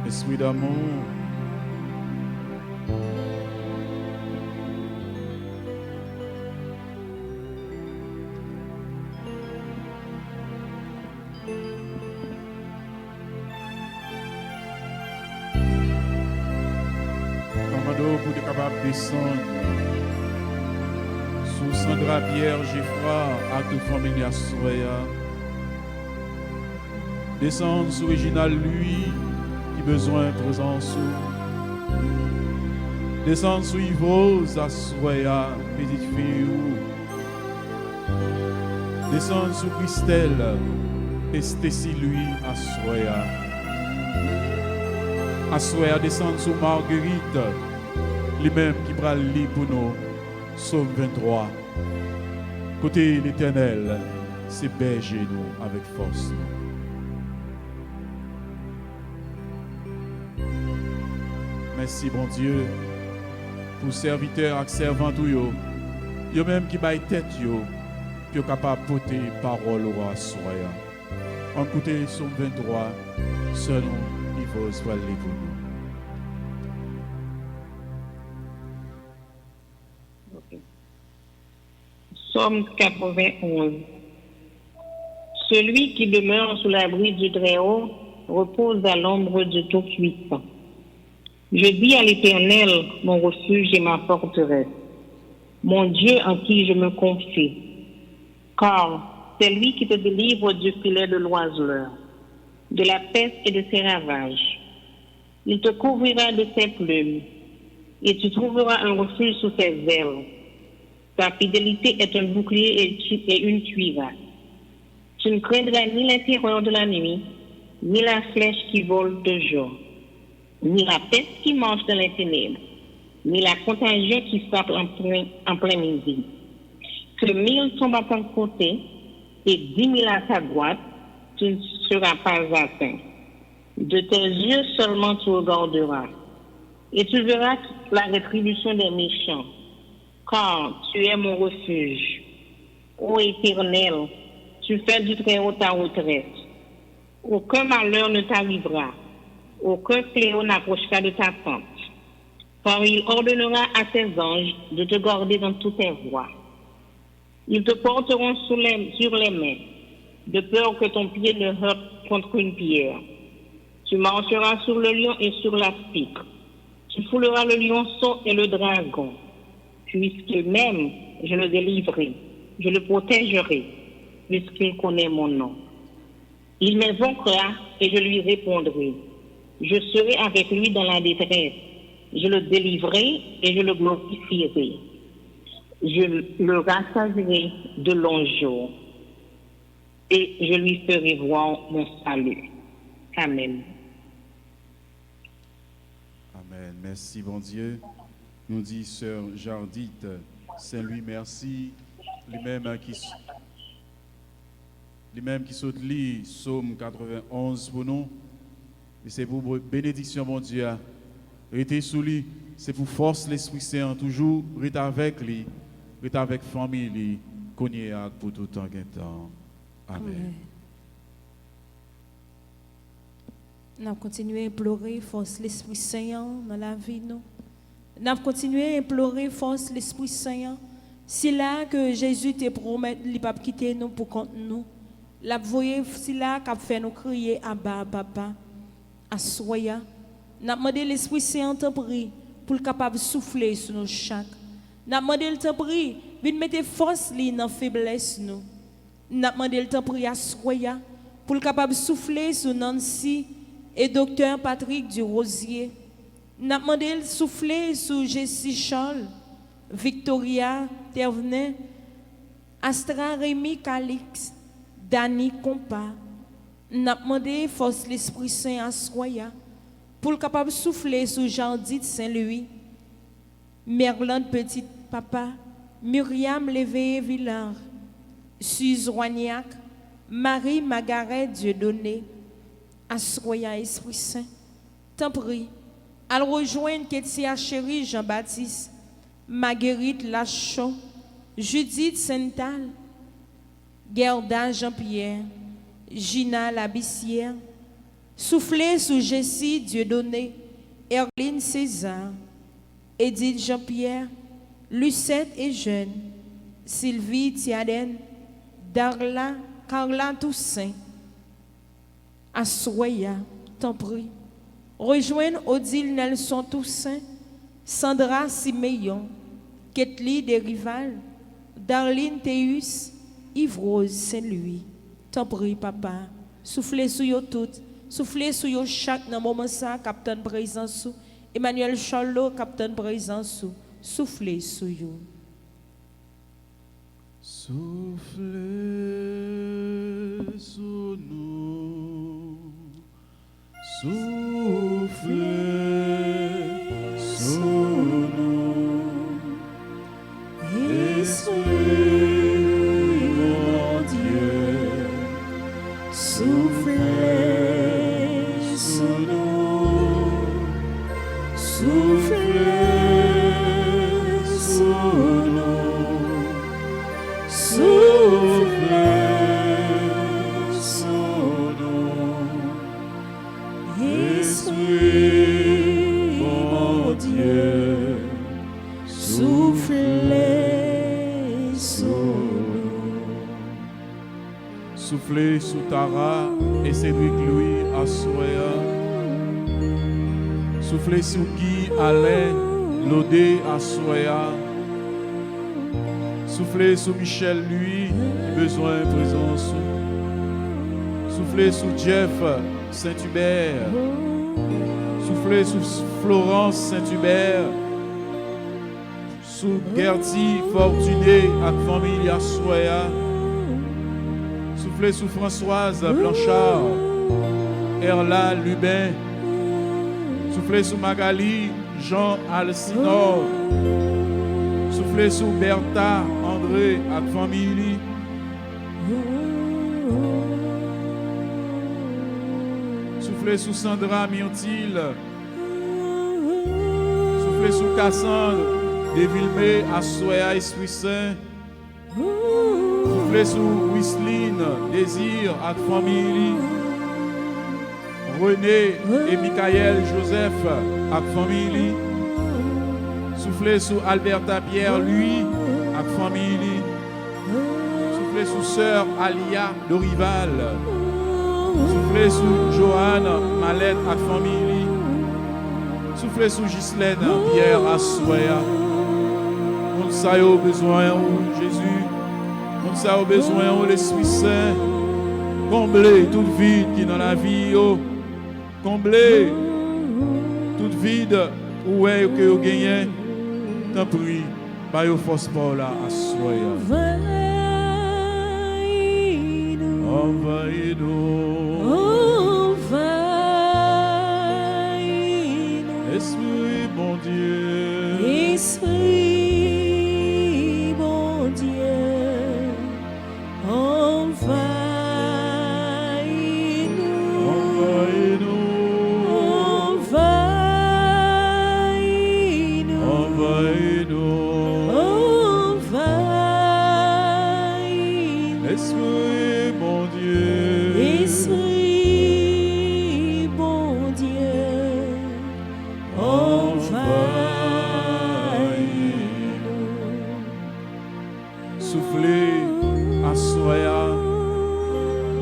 Esprit d'amour, commando pour être capable de descendre sous Sandra Pierre Geoffroy à toute famille à Soya. Descendre sous Réginal lui qui besoin de présence. Descendre sous Yves à Soya, petite fille. Descendre sous Christelle et Stécie lui à Soya. À Soya, descendre sous Marguerite, lui-même qui prend le lit pour nous. Psaume 23. Côté l'Éternel, c'est berger nous avec force. Merci, bon Dieu, pour serviteurs et servantes, yo même qui baillent tête, yo capable de porter parole au soya. En côté Somme 23, selon niveau soit l'évolution. Somme 91. Celui qui demeure sous l'abri du Très-Haut repose à l'ombre du Tout-Puissant. Je dis à l'Éternel, mon refuge et ma forteresse, mon Dieu en qui je me confie, car c'est lui qui te délivre du filet de l'oiseleur, de la peste et de ses ravages. Il te couvrira de ses plumes, et tu trouveras un refuge sous ses ailes. Ta fidélité est un bouclier et une cuirasse. Tu ne craindras ni la terreur de la nuit, ni la flèche qui vole de jour, ni la peste qui marche dans les ténèbres, ni la contagion qui frappe en plein midi. Que 1000 tombent à ton côté et 10 000 à ta droite, tu ne seras pas atteint. De tes yeux seulement tu regarderas, et tu verras la rétribution des méchants, car tu es mon refuge. Ô Éternel, tu fais du Très-Haut ta retraite. Aucun malheur ne t'arrivera, aucun fléau n'approchera de ta tente, car il ordonnera à ses anges de te garder dans toutes tes voies. Ils te porteront sur les mains, de peur que ton pied ne heurte contre une pierre. Tu marcheras sur le lion et sur la pique. Tu fouleras le lionceau et le dragon, puisque même je le délivrerai, je le protégerai, puisqu'il connaît mon nom. Il m'invoquera et je lui répondrai. Je serai avec lui dans la détresse. Je le délivrerai et je le glorifierai. Je le rassasierai de longs jours et je lui ferai voir mon salut. Amen. Amen. Merci, bon Dieu. Nous dit Sœur Jardite, Saint-Louis, merci. Lui-même qui saute lit Psaume 91 pour nous. Et c'est pour bénédiction, mon Dieu. Restez sous lui. C'est pour force l'Esprit Saint, toujours restez avec lui, restez avec famille, cogner pour tout temps. Amen. Nous avons continué à implorer force l'Esprit Saint dans la vie. Nous avons continué à implorer force l'Esprit Saint. C'est là que Jésus te promet de ne pas quitter nous pour contre nous. La voyez, c'est là qu'a fait nous crier à bas, papa, à soya. Nous avons demandé l'Esprit Saint te prie pour le capable de souffler sur nos chaque. Nous avons demandé le te prie, de mettre force dans la faiblesse nous. Nous avons demandé le te prie à soya pour le capable de souffler sur Nancy et docteur Patrick du Rosier. Nous avons demandé de souffler sur Jessie Charles, Victoria Tervenet, Astra Rémi Calix, Dani Compa. Nous avons demandé force l'Esprit Saint à Soya pour le capable de souffler sur Jean-Dit Saint-Louis, Merlin Petit Papa, Myriam Léveillé Villard, Suze Roignac, Marie Margaret Dieudonné, à Soya Esprit Saint. T'en prie, à rejoindre Kétia Chéri Jean-Baptiste, Marguerite Lachon, Judith Sental, Gerda Jean-Pierre, Gina Labissière, souffler sous Jessie Dieudonné, Erline César, Edith Jean-Pierre, Lucette et Jeune, Sylvie Tiaden, Darla, Carla Toussaint, Assoya, t'en prie. Rejoindre Odile Nelson Toussaint, Sandra Simeyon, Ketli Desrival, Darlene Théus, Yves-Rose Saint-Louis. T'en prie, papa. Soufflez sur yo toutes. Soufflez sur yo chaque dans moment ça, capitaine présence. Emmanuel Charlot, capitaine présence. Soufflez sur yo. Soufflez sur nous. Soufflez sur nous. Esprit, mon Dieu, soufflez sur nous. Esprit, mon Dieu, soufflez sur nous. soufflez sous Tara et Cédric Louis à Soya. Soufflez sous Guy Alain Lodé à Soya. Soufflez sous Michel lui, besoin de présence. Soufflez sous Jeff Saint-Hubert. Soufflez sous Florence Saint-Hubert. Sous Gertie Fortuné à famille à Soya. Soufflez sous Françoise Blanchard. Erla Lubin. Soufflez sous Magali Jean Alcinor. Soufflez sous Bertha André à famille. Soufflez sous Sandra Myrtille. Soufflez sous Cassandre Desvillemé à Soya Esprit Saint. Soufflez sous Wisline Désir à famille. René et Michael Joseph à famille. Soufflez sous Alberta Pierre lui à famille. Soufflez sous Sœur Alia Dorival. Soufflez sous Johanne Malette à famille. Soufflez sous Ghislaine Pierre à Soya. On sait au besoin de Jésus. On sait au besoin de l'Esprit Saint. Comblez toute vide qui est dans la vie. Comblez toute vide où est que vous gagnez. T'en prie, par vos forces pour là à Soya. Envahis-nous. Esprit bon Dieu. Esprit bon Dieu, envahis-nous. Envahis-nous. Envahis-nous. Esprit bon Dieu. Esprit bon Dieu, envahis-nous. Soufflez à Soya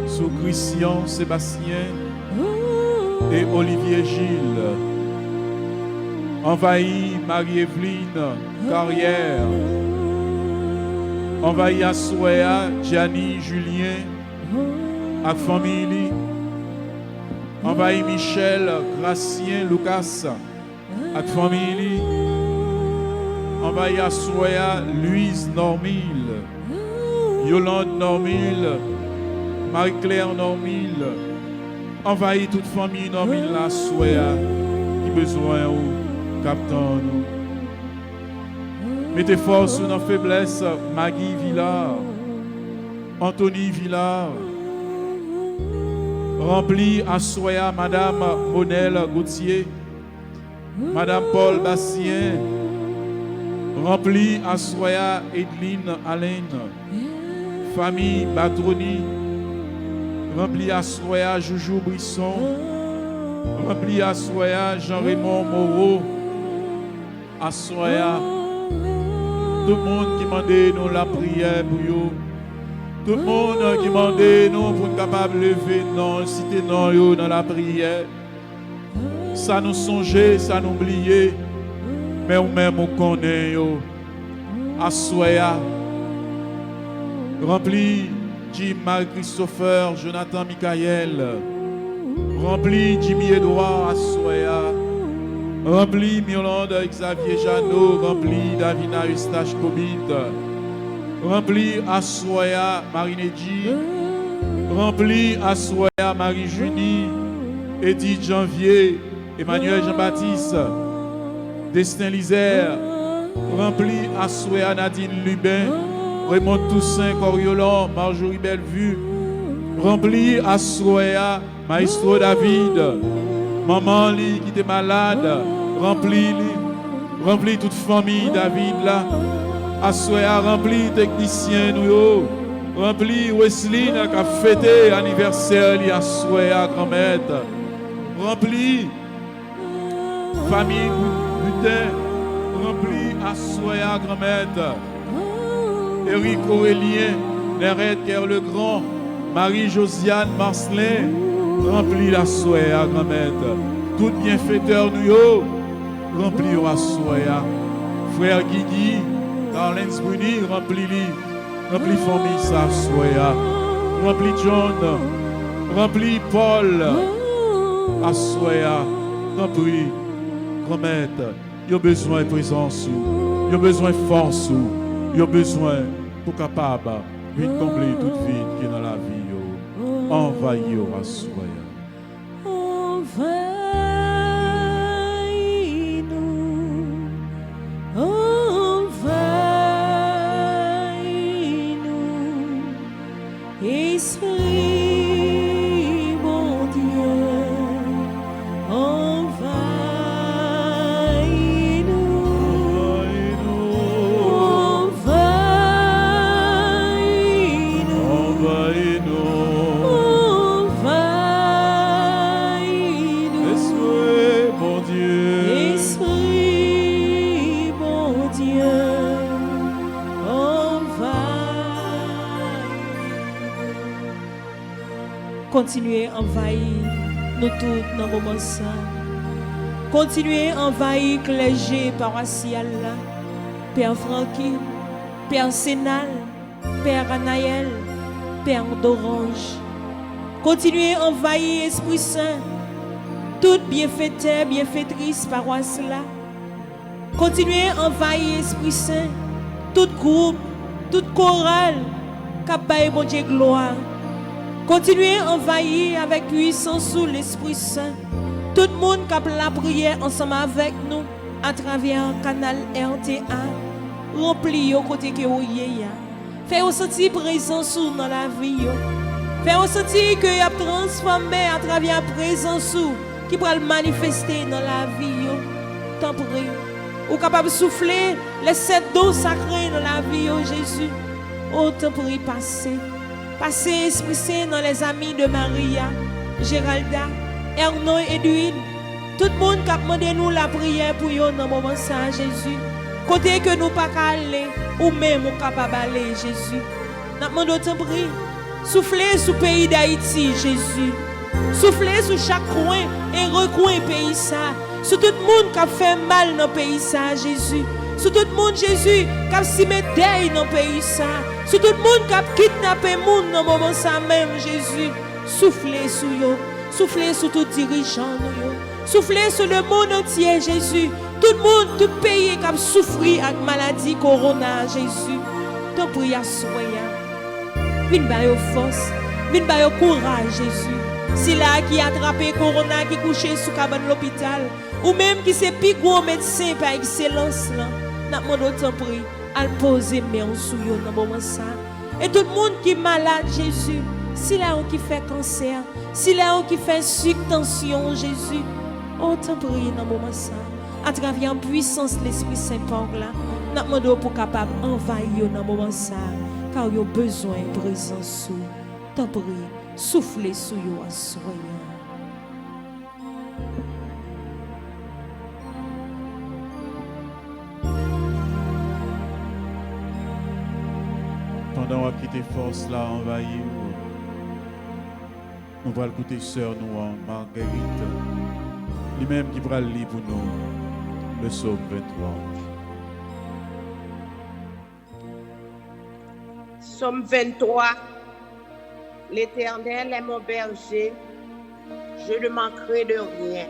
sous Christian Sébastien et Olivier Gilles. Envahis Marie-Evelyne Carrière. Envahis à Soya Gianni Julien à famille. Envahis Michel Gracien Lucas à famille. Envahis à Soya Louise Normile. Yolande Normile, Marie-Claire Normile, envahit toute famille Normile la Soya qui besoin ou captant nous. Mettez force ou nos faiblesses, Maggie Villard, Anthony Villard, rempli à Soya Madame Monel Gauthier, Madame Paul Bastien, rempli à Soya Edline Alain, famille Batroni, rempli à Soya Joujou Brisson, rempli à Soya Jean-Raymond Moreau, à Soya, tout le monde qui demande nous la prière pour vous, tout le monde qui demande nous pour être capable de lever non, citer non dans la prière, ça nous songeait, ça nous oubliait, mais ou même on connaît à Soya. Rempli Jim Marie-Christopher, Jonathan Michael. Rempli Jimmy Edouard Assoya. Rempli Miolande Xavier Janot. Rempli Davina Eustache Kobit. Rempli Assoya Marinedji. Rempli Assoya Marie-Junie. Edith Janvier. Emmanuel Jean-Baptiste. Destin Lisère. Rempli Assoya Nadine Lubin. Raymond Toussaint Coriolan, Marjorie Bellevue, rempli Assoya, Maestro David, maman li qui était malade, rempli toute famille David là, Assoya rempli technicien nous, rempli Wesley qui a fêté anniversaire li Assoya grand-mère, rempli Famille Butin, remplie à Soya grand-mère. Éric Aurélien, Neret Kerr le Grand, Marie-Josiane Marcelin, remplis la Soya grand-mère. Tout bienfaiteur nous yo, remplis à Soya. Frère Guigui, Darlens Bruni, remplis-li. Remplis famille sa Soya. Remplis John, remplis Paul, à Soya. Remplis, grand-mère. Il y a besoin de présence, il y a besoin de force, il y a besoin pour capable de combler toute vie qui est dans la vie. Envahir à Soya. Envahis-nous, envahis-nous, Esprit mon Dieu, continuez à envahir nous tous dans le moment ça. Continuez à envahir le clergé paroissial là. Père Francky, Père Sénal, Père Anaël, Père d'Orange. Continuez à envahir Esprit Saint, toute bienfaiteur, bienfaitrice paroisse là. Continuez à envahir Esprit Saint, tout groupe, toute chorale, qui bon Dieu gloire. Continuez à envahir avec puissance sous l'Esprit Saint. Tout le monde qui a la prière ensemble avec nous à travers un canal RTA. Remplis au côté que vous y a. Faites sentir présence dans la vie. Faites sentir que vous avez transformé à travers la présence qui peut le manifester dans la vie. T'en prie. Ou capable de souffler les 7 dons sacrés dans la vie, Jésus. Oh, t'en prie, passez. Passez, Esprit Saint, dans les amis de Maria, Géralda, Erno et Edwin. Tout le monde qui a demandé nous la prière pour eux dans le moment ça, Jésus. Côté que nous pas aller, ou même nous capable d'aller, Jésus. Nous demandons t'en prie. Soufflez sur le pays d'Haïti, Jésus. Soufflez sur chaque coin et recoin pays ça. Sur tout le monde qui a fait mal dans le pays ça, Jésus. Sur tout le monde, Jésus, qui a si mis deuil dans le pays ça. Sur tout le monde qui a kidnappé le monde dans le moment ça même, Jésus. Soufflez sur eux. Soufflez sur tout dirigeant. Soufflez sur le monde entier, Jésus. Tout le monde, tout le pays qui a souffert avec maladie corona, Jésus. T'en prie à soya. Viens bailler force. Viens bailler courage, Jésus. Si là qui a attrapé corona, qui couché sous cabane l'hôpital, ou même qui c'est plus gros médecin par excellence là, n'a demandé t'en prie à poser main sous yo dans moment ça. Et tout le monde qui est malade, Jésus, si là qui fait cancer, si là qui fait subtension, Jésus, oh t'en prie dans moment ça. À travers la puissance de l'Esprit Saint par là, n'a demandé pour capable envahir dans moment ça, car yo besoin de présence sous. T'en prie. Soufflez sur yo à soya. Pendant qu'on quitte force là envahir, nous allons écouter sœur nous Marguerite, lui-même qui va lire pour nous le psaume 23. Psaume 23. L'Éternel est mon berger, je ne manquerai de rien.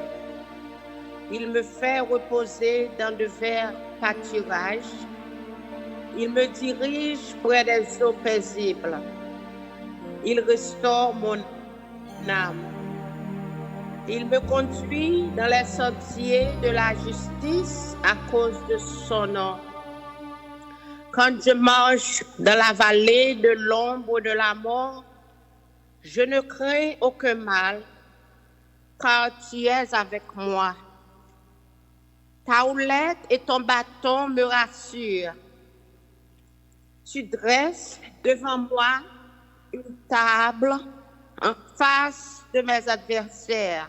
Il me fait reposer dans de verts pâturages. Il me dirige près des eaux paisibles. Il restaure mon âme. Il me conduit dans les sentiers de la justice à cause de son nom. Quand je marche dans la vallée de l'ombre de la mort, je ne crains aucun mal, car tu es avec moi. Ta houlette et ton bâton me rassurent. Tu dresses devant moi une table en face de mes adversaires.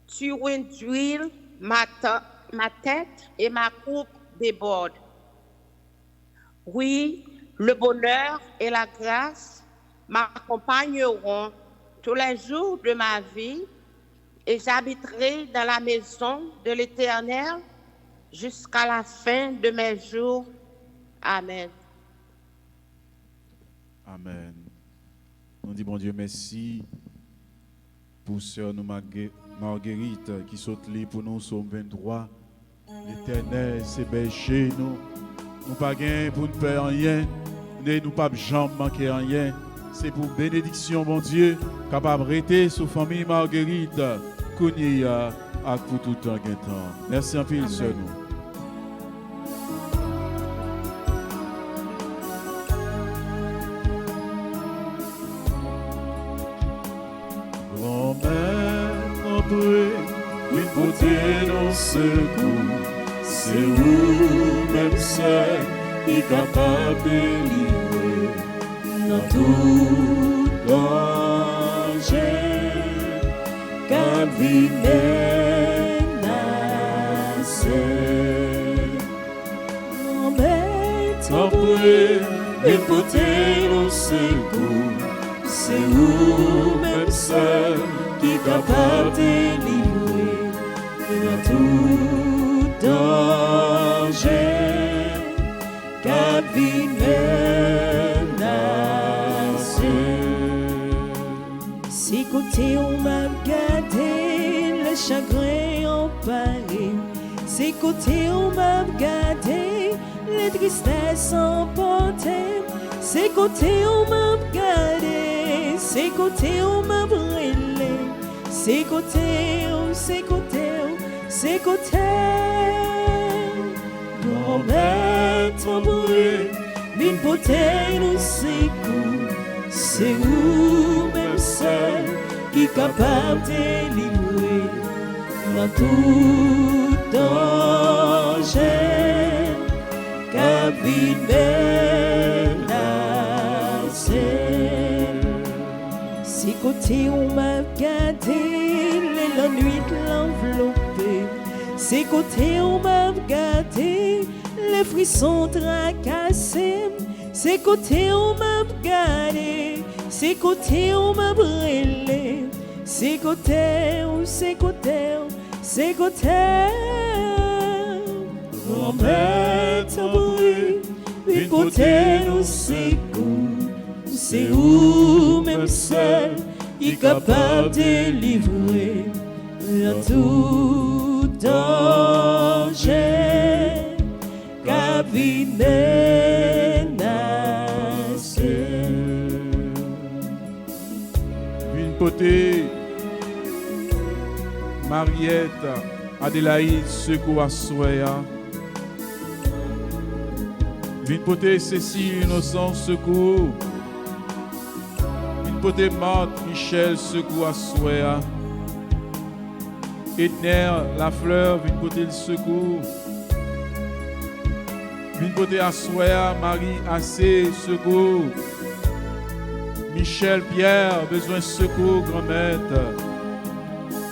Tu induis ma tête et ma coupe débordent. Oui, le bonheur et la grâce m'accompagneront tous les jours de ma vie et j'habiterai dans la maison de l'Éternel jusqu'à la fin de mes jours. Amen. Amen. Nous disons, bon Dieu, merci pour sœur nous Marguerite qui saute libre pour nous, Somme 23. L'Éternel, c'est berger, nous. Nous pas gain pour ne faire rien, nous pas jamais manquer rien. C'est pour bénédiction, mon Dieu, capable de rester sous famille Marguerite, Kounia, à pour tout temps. Merci un peu, sœur nous. Une beauté dans ce coup, c'est vous même seul qui est capable de délivrer dans tout danger. Car vie menacée, une beauté dans ce coup, c'est vous même seul qui est capable de délivrer dans tout danger, car vie menacée. Si côté on m'a gardé, le chagrin en Paris. Si côté on m'a gardé, les tristesses emportées. Si côté on m'a gardé, si côté on m'a brûlé. C'est côté, c'est côté, c'est côté. Grand-mère tambourine, une beauté nous secoue. C'est vous même seul qui est capable de délivrer dans tout danger. Car vie menacée. Si côté on m'a gardé, la nuit l'enveloppée. Si côté on m'a gardé, les frissons tracassés. Si côté on m'a gardé, si côté on m'a brûlé. Si côté, c'est côté, c'est côté. Grand-mère tambourine, une beauté nous secoue. C'est vous même seul qui est capable de délivrer dans tout danger, car vie menacée. Une beauté, Mariette, Adélaïde, secours à Soya. Une beauté, Cécile, Innocent, secours. Côté Marthe, Michel, secours à Soya. Edner, La Fleur, une côté le secours. Une côté à Soya, Marie, Assez, secours. Michel, Pierre, besoin de secours, grand-maître.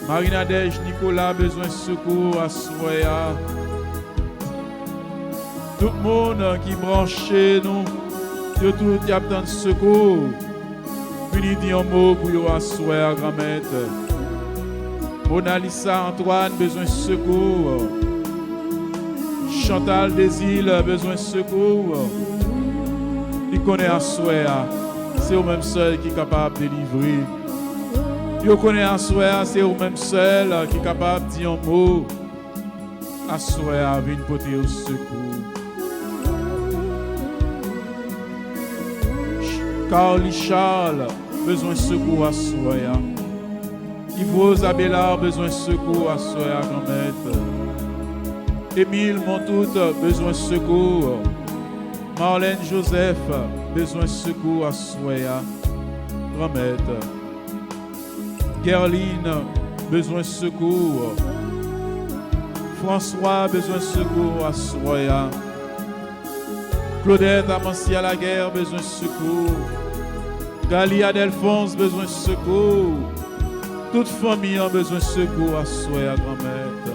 Marie-Nadège, Nicolas, besoin de secours à Soya. Tout le monde qui branche nous, de tout y a besoin de secours. Vini dit un mot pour vous asseoir, grand-maître. Mona Lisa, Antoine, besoin de secours. Chantal Desil, besoin de secours. Il connaît asseoir, c'est au même seul qui est capable de délivrer. Il connaît asseoir, c'est au même seul qui est capable de dire un mot. Asseoir, vini porter au secours. Carly Charles, besoin de secours à Soya. Yves Abélard, besoin de secours à Soya, grand-maître. Émile Montout, besoin de secours. Marlène Joseph, besoin de secours à Soya, grand-maître. Gerline, besoin de secours. François, besoin de secours à Soya. Claudette Amancy à la guerre, besoin de secours. Galia Delphonse, besoin de secours. Toute famille a besoin de secours à Soya, grand-maître.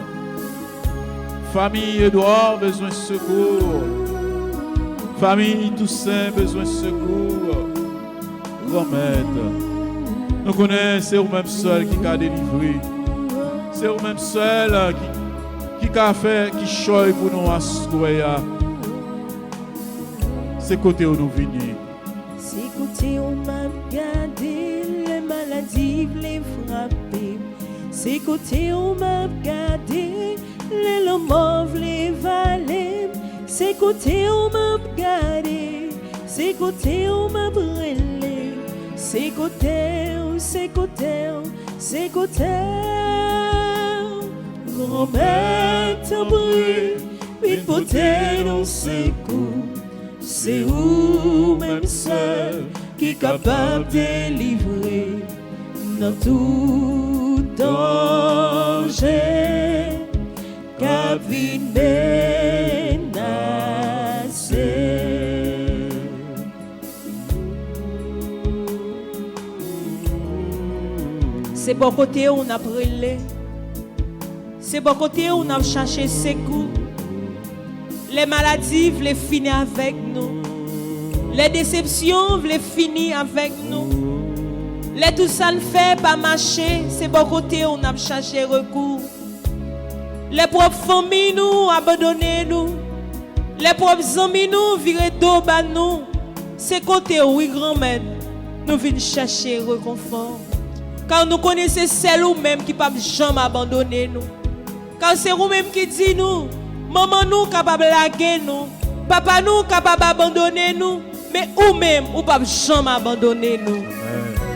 Famille Edouard, besoin de secours. Famille Toussaint, besoin de secours. Grand-mère, nous connaissons, c'est vous-même seul qui a délivré. C'est vous-même seul qui a fait, qui choisit pour nous assurer. C'est côté où nous venons. C'est côté où m'a gardé, les maladies, les frapper. C'est côté où m'a gardé, les lomos, les vallées. C'est côté où m'a gardé, c'est côté où m'a brûlé. C'est côté où, c'est côté où, c'est côté où. Grand-mère t'en prie, une beauté dans ses coups. C'est où même seul qui est capable de délivrer dans tout danger qu'a vie menacée. C'est bon côté où on a brûlé, c'est bon côté où on a cherché secours. Les maladies voulaient finir avec nous. Les déceptions voulaient finir avec nous. Les tout ça ne fait pas marcher. C'est bon côté où on a cherché recours. Les propres familles nous abandonné nous. Les propres amis nous viré dos bas nous. C'est côté où oui grand-mère nous venons chercher réconfort. Car nous connaissons celle ou même qui ne peut jamais abandonner nous. Car c'est vous même qui dit nous. Maman nous capable de laguer nous. Papa nous capable d'abandonner nous. Mais ou même ou pas jamais abandonner nous.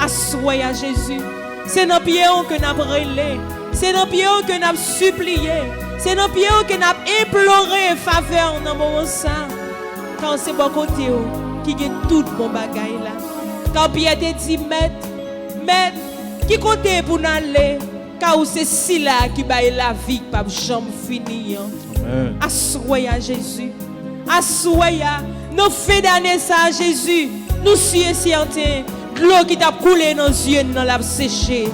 Assoyez à Jésus. C'est dans pied que nous avons relé. C'est dans pied que nous avons supplié. C'est dans pied que nous avons imploré faveur dans le moment ça. Quand c'est bon côté qui gagne tout bon bagaille là. Quand Pierre te dit maître, qui côté pour nous aller? Car c'est si là qui baille la vie pas jamais finir. Assoyez à Jésus. Assoyez. Nous fait d'année ça à Jésus. Nous sommes certains. L'eau qui t'a coulé dans les yeux, nous l'a séché.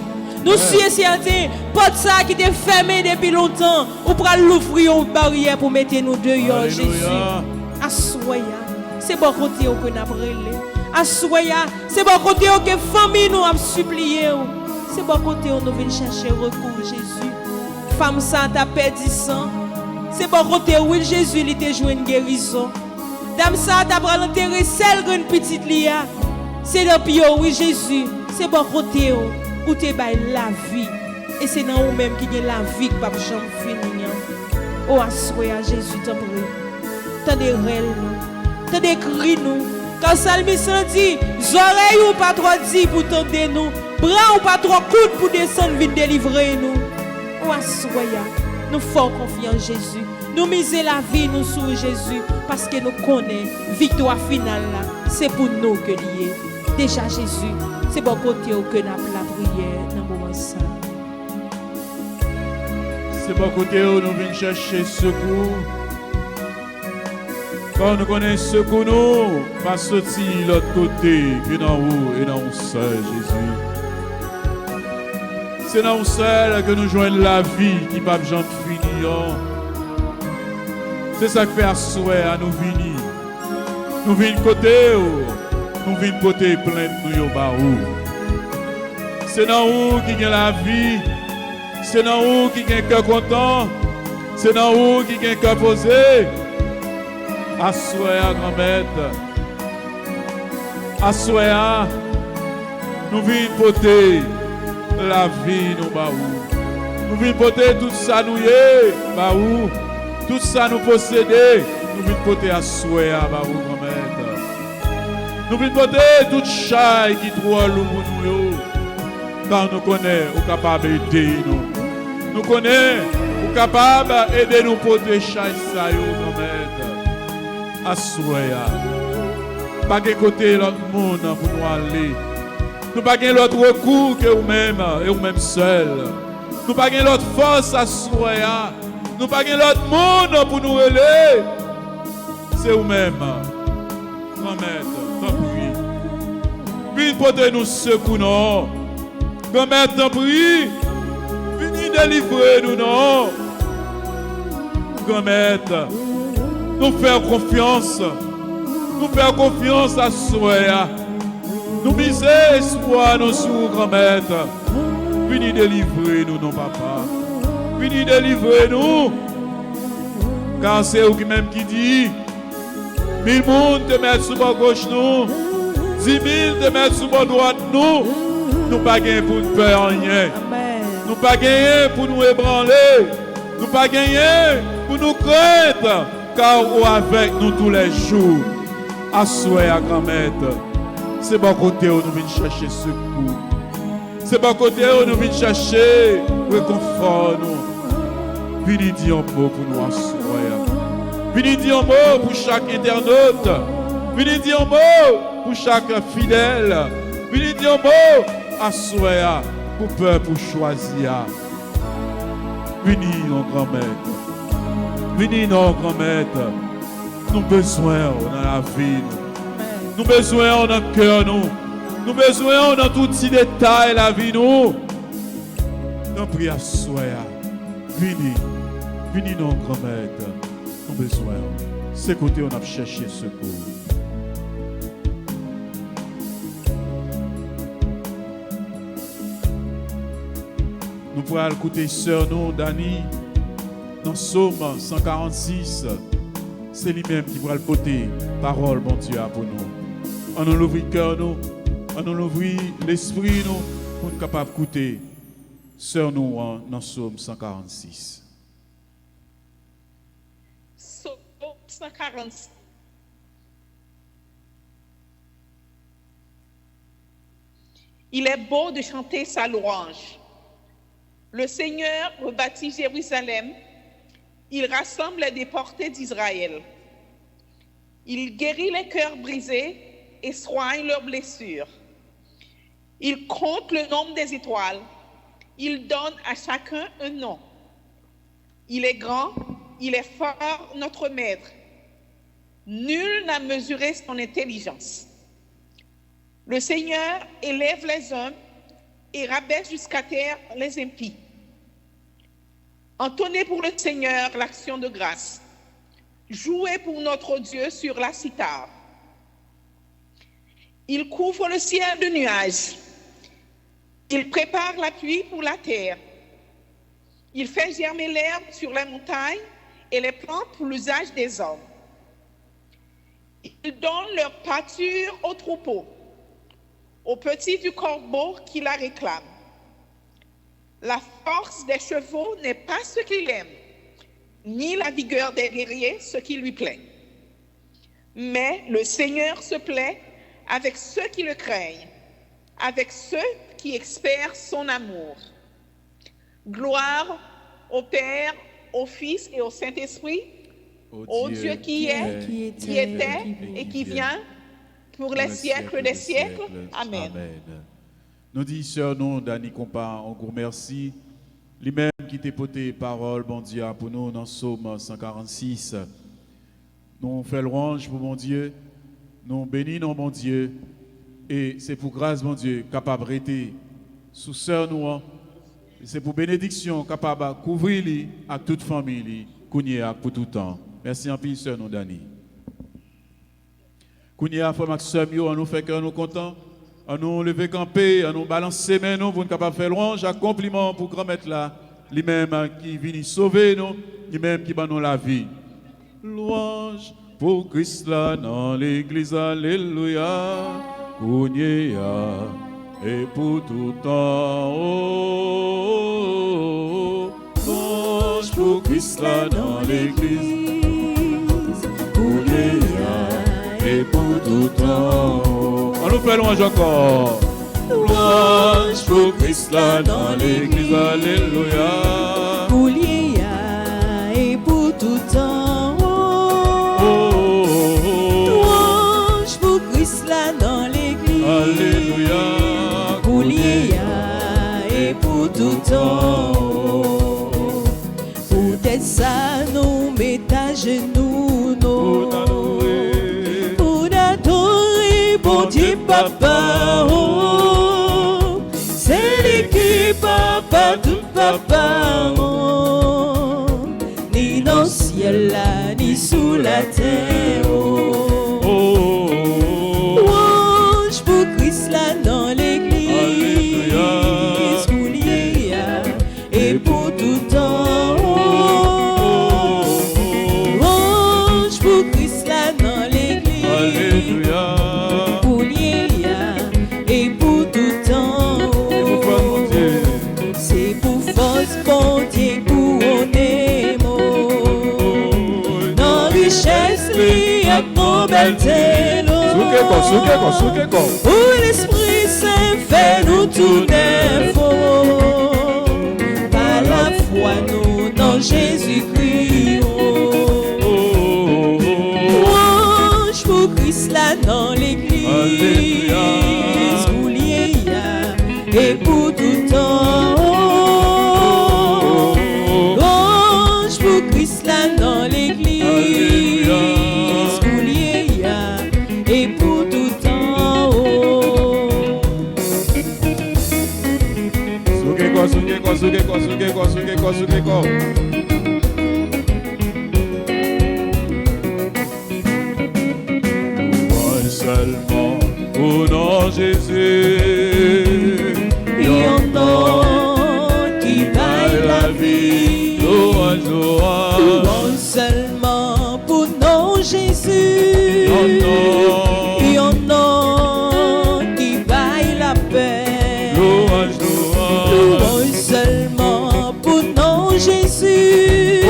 Nous sommes certains. Porte ça qui t'est fermé depuis longtemps. Ou pour l'ouvrir une barrière pour mettre nous dehors, Jésus. Assoyez. C'est bon côté que nous avons relé. Assoyez. C'est bon côté que famille nous a supplié. C'est bon côté où nous venons chercher recours, Jésus. Femme ça t'a perdu sang. C'est bon côté où Jésus il t'a joué une guérison. Dame ça t'a pris l'enterrer celle grande petite lia. C'est dans pied oui Jésus. C'est bon côté où t'es bail la vie. Et c'est dans vous même qui gagne la vie qui pas jamais finir. Oh assoyez à Jésus t'en prie. Tendez rel nous. Tendez cri nous. Quand Salmiste dit, oreilles ou pas trop dit pour tendre nous. Bras ou pas trop coude pour descendre venir délivrer nous. Oh assoyez. Nous faisons confiance en Jésus. Nous misons la vie nous sur Jésus parce que nous connaissons victoire finale là. C'est pour nous que lié. Déjà Jésus, c'est bon côté que nous avons la prière dans le moment ça. C'est bon côté où nous venons chercher secours. Quand nous connaissons secours nous, pas sortir l'autre côté que dans vous et dans vous seul Jésus. C'est dans vous seul que nous joignons la vie qui ne peut jamais finir. C'est ça qui fait assurer à nous venir. Nous venons côté, nous venons côté plein de nous. C'est dans vous qui gagne la vie. C'est dans vous qui gagne cœur content. C'est dans vous qui gagne cœur posé. Assurer à grand-mère. Assurer à nous venons côté la vie nous baou. Nous venons côté tout ça nous y baou. Tout ça nous posséder, nous venons porter à souhait à ma grand-mère. Nous venons porter toute chaille qui trouve nous, car nous connaissons, nous sommes capables d'aider nous. Nous connaissons, nous sommes capables d'aider nous porter chaille ça, grand-mère. À souhait. Pas de côté l'autre monde pour nous aller. Nous pas de l'autre recours que vous-même et vous-même seul. Nous pas de l'autre force à souhait. Nous pas l'autre monde pour nous relayer. C'est vous-même. Grand-mère, t'en prie. Venez porter nous secours, non. Grand-mère, t'en prie. Venez délivrer nous, non. grand-mère. Nous faire confiance. Nous faire confiance à soi. Nous miser espoir nous sur grand-mère. Venez délivrer nous, non papa. Venez délivrer nous. Car c'est vous même qui dit 1000 personnes te mettent sous bord gauche nous. 10 000 te mettent sous bord droite nous. Nous pas gagner pour nous faire rien. Nous pas gagner pour nous ébranler. Nous pas gagner pour nous craindre. Car vous avec nous tous les jours. Assoyez à grand-mère. C'est bon côté où nous venons chercher secours. C'est bon côté où nous venons chercher réconfort nous. Venez dire un mot pour nous assoyer. Venez dire un mot pour chaque internaute. Venez dire un mot pour chaque fidèle. Venez dire un mot assoyer pour peur pour choisir. Venez nos grand-mère. Venez nos grand-mère. Nous besoin dans la vie. Nous besoin dans le cœur nous. Nous besoin dans tout petit détail la vie nous. Nous prions à soi. Venez. Venez nos grand-mère. Nous besoin. C'est côté on a cherché secours. Nous pourrons écouter sœur nous, Dani, dans Psaume 146. C'est lui-même qui pourra le porter. Parole, bon Dieu, pour nous. On nous ouvre le cœur, nous. On nous ouvre l'esprit, nous, pour être capable d'écouter. Sœur nous, dans Psaume 146. Psaume 146. Il est beau de chanter sa louange. Le Seigneur rebâtit Jérusalem. Il rassemble les déportés d'Israël. Il guérit les cœurs brisés et soigne leurs blessures. Il compte le nombre des étoiles. Il donne à chacun un nom. Il est grand, il est fort, notre maître. Nul n'a mesuré son intelligence. Le Seigneur élève les hommes et rabaisse jusqu'à terre les impies. Entonnez pour le Seigneur l'action de grâce. Jouez pour notre Dieu sur la cithare. Il couvre le ciel de nuages. Il prépare la pluie pour la terre. Il fait germer l'herbe sur les montagnes et les plantes pour l'usage des hommes. Il donne leur pâture aux troupeaux, aux petits du corbeau qui la réclament. La force des chevaux n'est pas ce qu'il aime, ni la vigueur des guerriers ce qui lui plaît. Mais le Seigneur se plaît avec ceux qui le craignent, avec ceux qui espèrent son amour. Gloire au Père, au Fils et au Saint-Esprit, au Dieu qui est, qui était et qui vient, pour les siècles des siècles. Amen. Nous disons, sœur, nous, Dani Compa, on vous remercie. Lui-même qui t'a porté parole, bon Dieu, pour nous dans Psaume 146. Nous faisons louange pour mon Dieu. Nous bénissons mon Dieu. Et c'est pour grâce, mon Dieu, capable d'être sous sœur nous. C'est pour bénédiction, capable de couvrir à toute famille, Kounia pour tout temps. Merci en plus, sœur nous, Dani. Kounia, frère Max, sœur, on nous fait que nous contents. On nous lever camper, on nous balancer mains nous pour nous capable faire louange, un compliment pour grand-maître là, lui-même qui vient sauver nous, lui-même qui bat nous la vie. Louange pour Christ là dans l'église, alléluia, Kounia, et pour tout temps. Oh, louange pour Christ là dans l'église, Kounia, et pour tout temps. On nous fait louange encore. Louange pour Christ là dans l'église, alléluia. Kounia et pour tout temps. Louange pour Christ là dans l'église, alléluia. Kounia et pour tout temps. Pour tes ça nous mettons à genoux, nous. Bon Dieu, papa, oh, c'est l'équipe, papa, tout papa, oh, ni dans le ciel. sur la terre. Louange pour Christ là dans l'église, coulier et pour tout temps. Louange pour Christ là dans l'église, coulier et pour tout temps. C'est pour force bon Dieu couronner dans richesse li ak mon bel télo. Où l'Esprit Saint fait nous tourner faux. Par la foi nous dans Jésus-Christ. Louange pour Christ là dans l'église, coulier et pour tout temps. Louange pour Christ là dans l'église, coulier et pour tout temps. Louange seulement au nom de Jésus. Il y en a qui baillent la vie. Louange, louange. Louange seulement pour nom Jésus. Il y en a qui baillent la paix. Louange, louange. Louange seulement pour nom Jésus.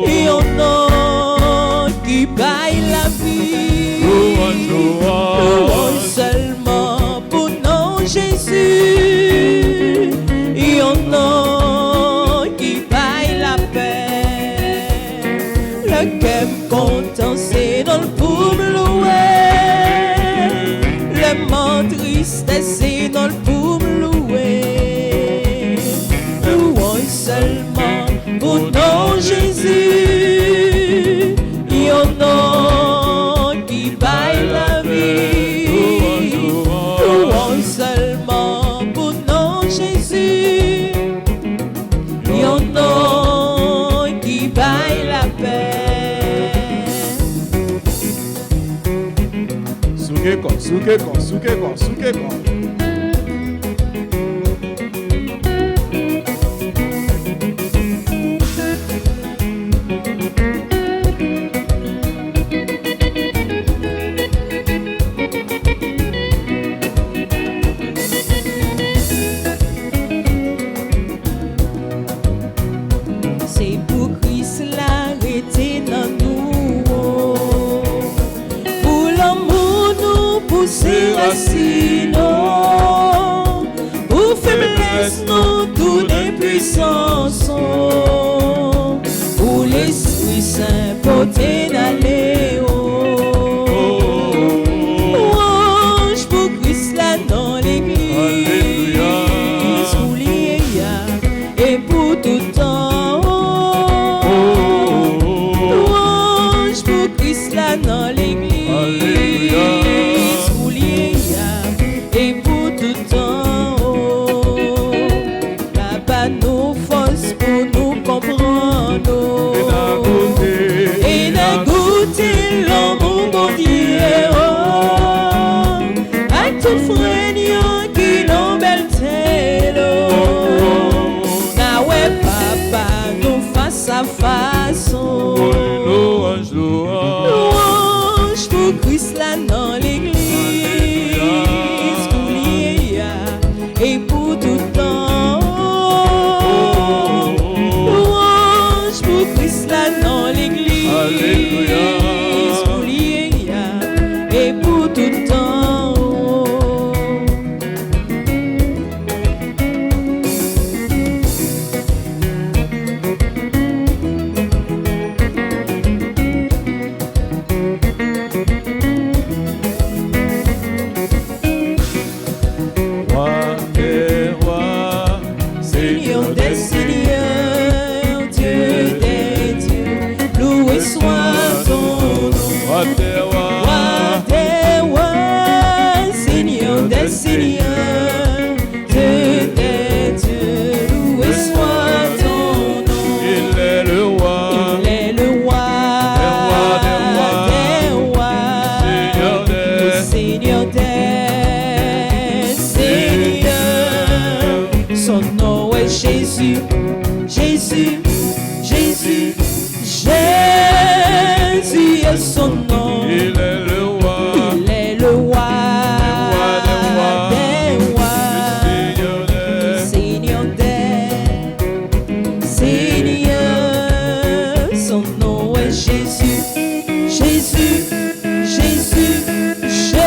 Il y en a qui baillent la vie. Louange, louange. Louange seulement pour nom Jésus. Il y en a qui baillent la paix. Le cœur content c'est dans le pour me louer. Le mot tristesse c'est dans le pour me louer. Louange seulement pour nom Jésus. Il y en a qui baillent la vie. Louange seulement pour nom Jésus. Il y en a qui baillent la paix. Soukekon. C'est pour Christ l'arrêter dans nous. Pour l'amour nous pousser racines. Pour faiblesse nous donner puissance. Pour l'Esprit Saint porter d'aller. Louange pour Christ là dans l'église, coulier et pour tout temps. Louange pour Christ là dans l'église, coulier et pour tout temps. Papa nous force pour nous comprendre et n'a goûté l'amour bon Dieu. À tout frère qui l'embelle télo. Na ouais papa nous face à face. Louange, louange. Louange pour Christ là dans l'église, coulier et pour tout temps. Louange pour Christ là dans l'église, coulier et pour tout temps. Jésus, Jésus, Jésus est son nom. Il est le roi. Il est le roi des rois, le Seigneur des seigneurs. Son nom est Jésus, Jésus, Jésus, Jésus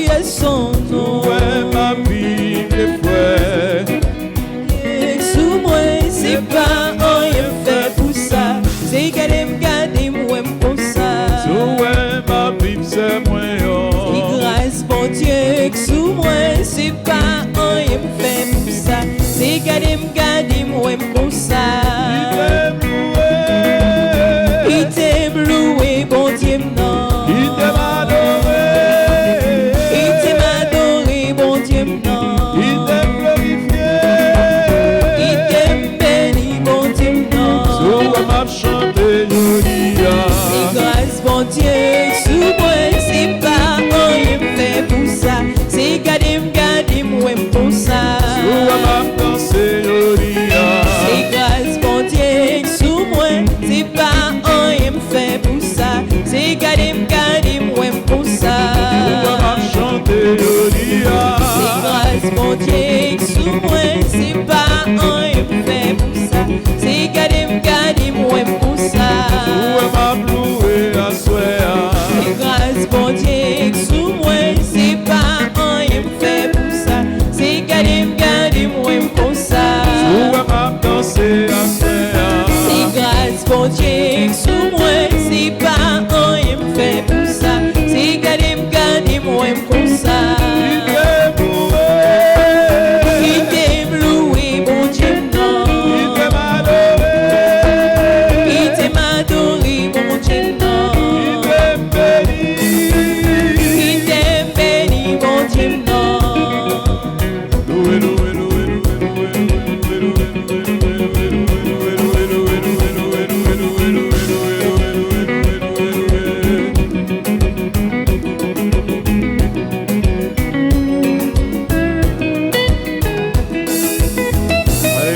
est son nom. Ouais, ma vie est frère. Sous moi, c'est pas rien fait pour ça. C'est qu'elle aime garder moi pour ça. Ouais, ma vie c'est moi. Et grâce bon Dieu, sous moi, c'est pas rien fait pour ça. C'est qu'elle aime garder moi pour ça. Il t'aime loué, bon Dieu, non. Il t'aime adoré. Il t'aime adoré, bon Dieu, non. Il t'aime glorifié. Il t'aime béni, bon Dieu, non. Souvent m'a chanté Jolia. Et grâce, bon Dieu, sous moi, c'est pas rien fait pour ça. C'est garder moi pour ça. Souvent m'a dansé Jolia. C'est grâce, bon Dieu, sous moi, c'est pas rien fait pour ça. C'est garder moi pour ça. Souvent m'a chanté Jolia. C'est grâce, bon Dieu, sous moi, c'est pas rien fait pour ça. C'est garder moi pour ça. Souvent m'a loué à soya. C'est grâce, bon Dieu, sous moi, c'est pas rien fait pour ça. C'est garder moi pour ça. Souvent m'a dansé à soya. C'est grâce, bon Dieu, sous moi, c'est pas rien fait pour ça. C'est garder moi pour ça. Il t'aime loué, bon Dieu, non. Il t'aime adoré, bon Dieu, non. Il t'aime béni, bon Dieu, non.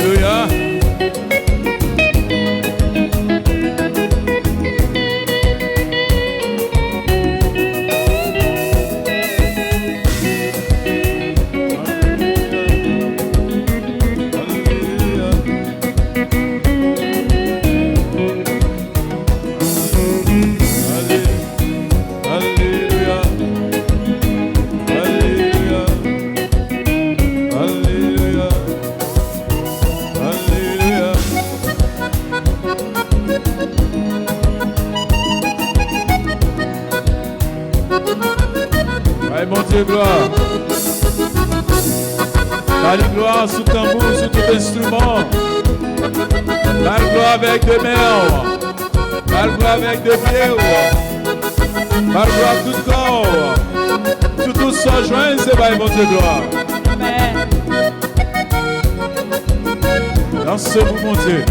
Alléluia. Alléluia. Alléluia. Alléluia. Alléluia. Allez, mon Dieu, gloire. Allez, gloire sous tambour, sous tout instrument. Allez, gloire avec deux mains. Allez, gloire avec deux pieds. Allez, gloire tout corps. Tout se joint, c'est vrai, mon Dieu, gloire. Dansez-vous, mon Dieu.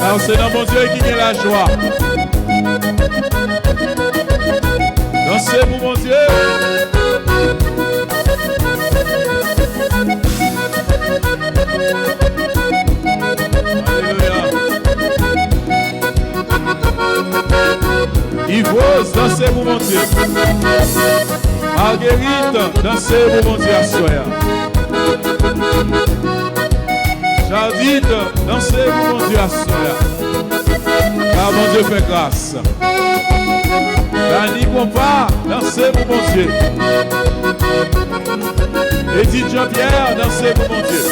Dansez dans mon Dieu qui est la joie. Dansez-vous, mon Dieu. Alléluia. Yvose, dansez-vous, mon Dieu. Marguerite, dansez-vous, mon Dieu, à soya. Jardine, dansez-vous, mon Dieu, à soya. Car mon Dieu fait grâce. Dani Compa, dansez-vous, mon Dieu. Edith Jean-Pierre, dansez-vous, mon Dieu.